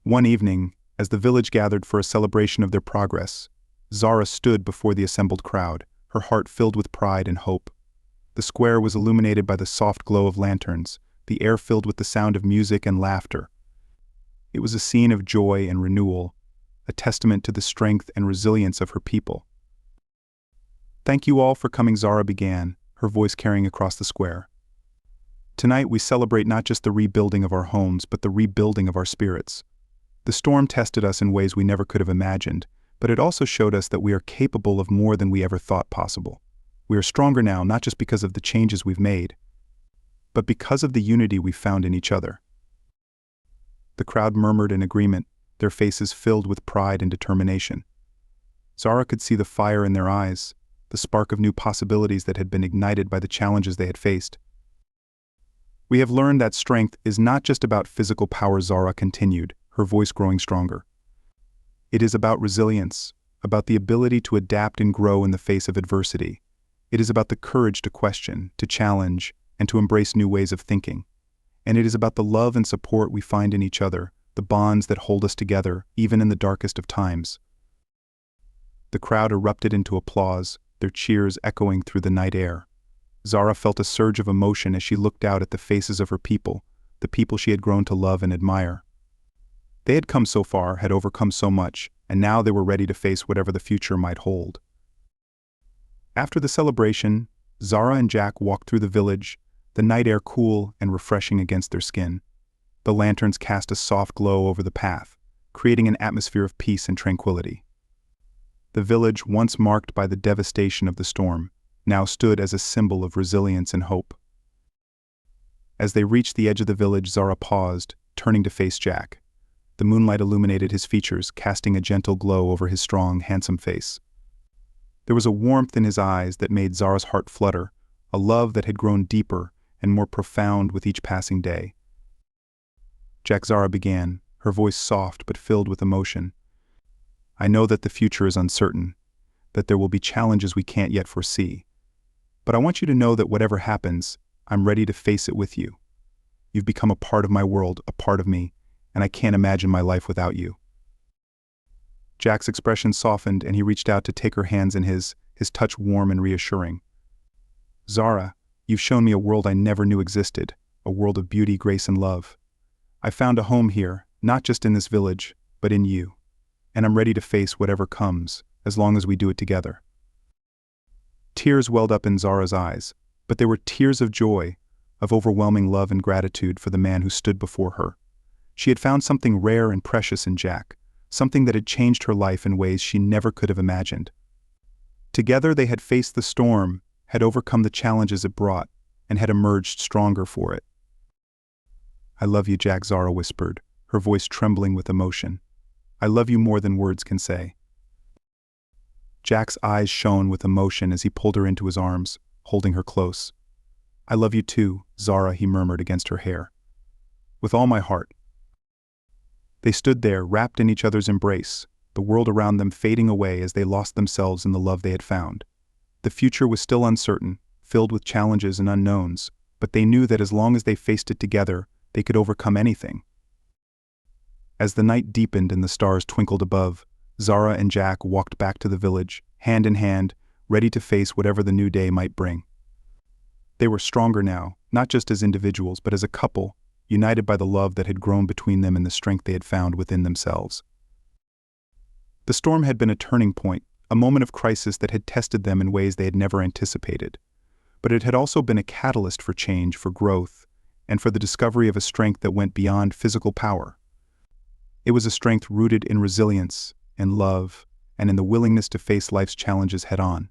One evening, as the village gathered for a celebration of their progress, Zara stood before the assembled crowd, her heart filled with pride and hope. The square was illuminated by the soft glow of lanterns, the air filled with the sound of music and laughter. It was a scene of joy and renewal, a testament to the strength and resilience of her people. "Thank you all for coming," Zara began, her voice carrying across the square. "Tonight we celebrate not just the rebuilding of our homes, but the rebuilding of our spirits. The storm tested us in ways we never could have imagined, but it also showed us that we are capable of more than we ever thought possible. We are stronger now, not just because of the changes we've made, but because of the unity we've found in each other." The crowd murmured in agreement, their faces filled with pride and determination. Zara could see the fire in their eyes, the spark of new possibilities that had been ignited by the challenges they had faced. "We have learned that strength is not just about physical power," Zara continued, her voice growing stronger. "It is about resilience, about the ability to adapt and grow in the face of adversity. It is about the courage to question, to challenge, and to embrace new ways of thinking. And it is about the love and support we find in each other, the bonds that hold us together, even in the darkest of times." The crowd erupted into applause, their cheers echoing through the night air. Zara felt a surge of emotion as she looked out at the faces of her people, the people she had grown to love and admire. They had come so far, had overcome so much, and now they were ready to face whatever the future might hold. After the celebration, Zara and Jack walked through the village, the night air cool and refreshing against their skin. The lanterns cast a soft glow over the path, creating an atmosphere of peace and tranquility. The village, once marked by the devastation of the storm, now stood as a symbol of resilience and hope. As they reached the edge of the village, Zara paused, turning to face Jack. The moonlight illuminated his features, casting a gentle glow over his strong, handsome face. There was a warmth in his eyes that made Zara's heart flutter, a love that had grown deeper and more profound with each passing day. "Jack," Zara began, her voice soft but filled with emotion, "I know that the future is uncertain, that there will be challenges we can't yet foresee. But I want you to know that whatever happens, I'm ready to face it with you. You've become a part of my world, a part of me, and I can't imagine my life without you." Jack's expression softened and he reached out to take her hands in his touch warm and reassuring. "Zara, you've shown me a world I never knew existed, a world of beauty, grace, and love. I found a home here, not just in this village, but in you. And I'm ready to face whatever comes, as long as we do it together." Tears welled up in Zara's eyes, but they were tears of joy, of overwhelming love and gratitude for the man who stood before her. She had found something rare and precious in Jack, something that had changed her life in ways she never could have imagined. Together they had faced the storm, had overcome the challenges it brought, and had emerged stronger for it. "I love you, Jack," Zara whispered, her voice trembling with emotion. "I love you more than words can say." Jack's eyes shone with emotion as he pulled her into his arms, holding her close. "I love you too, Zara," he murmured against her hair. "With all my heart." They stood there, wrapped in each other's embrace, the world around them fading away as they lost themselves in the love they had found. The future was still uncertain, filled with challenges and unknowns, but they knew that as long as they faced it together, they could overcome anything. As the night deepened and the stars twinkled above, Zara and Jack walked back to the village, hand in hand, ready to face whatever the new day might bring. They were stronger now, not just as individuals but as a couple, united by the love that had grown between them and the strength they had found within themselves. The storm had been a turning point, a moment of crisis that had tested them in ways they had never anticipated. But it had also been a catalyst for change, for growth, and for the discovery of a strength that went beyond physical power. It was a strength rooted in resilience, in love, and in the willingness to face life's challenges head-on.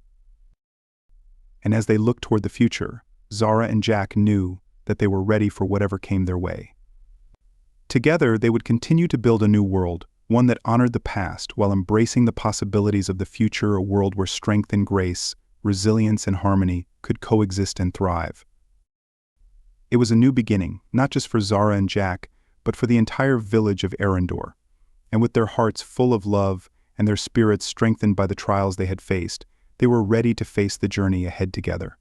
And as they looked toward the future, Zara and Jack knew that they were ready for whatever came their way. Together, they would continue to build a new world, one that honored the past while embracing the possibilities of the future, a world where strength and grace, resilience and harmony could coexist and thrive. It was a new beginning, not just for Zara and Jack, but for the entire village of Arendor. And with their hearts full of love and their spirits strengthened by the trials they had faced, they were ready to face the journey ahead together.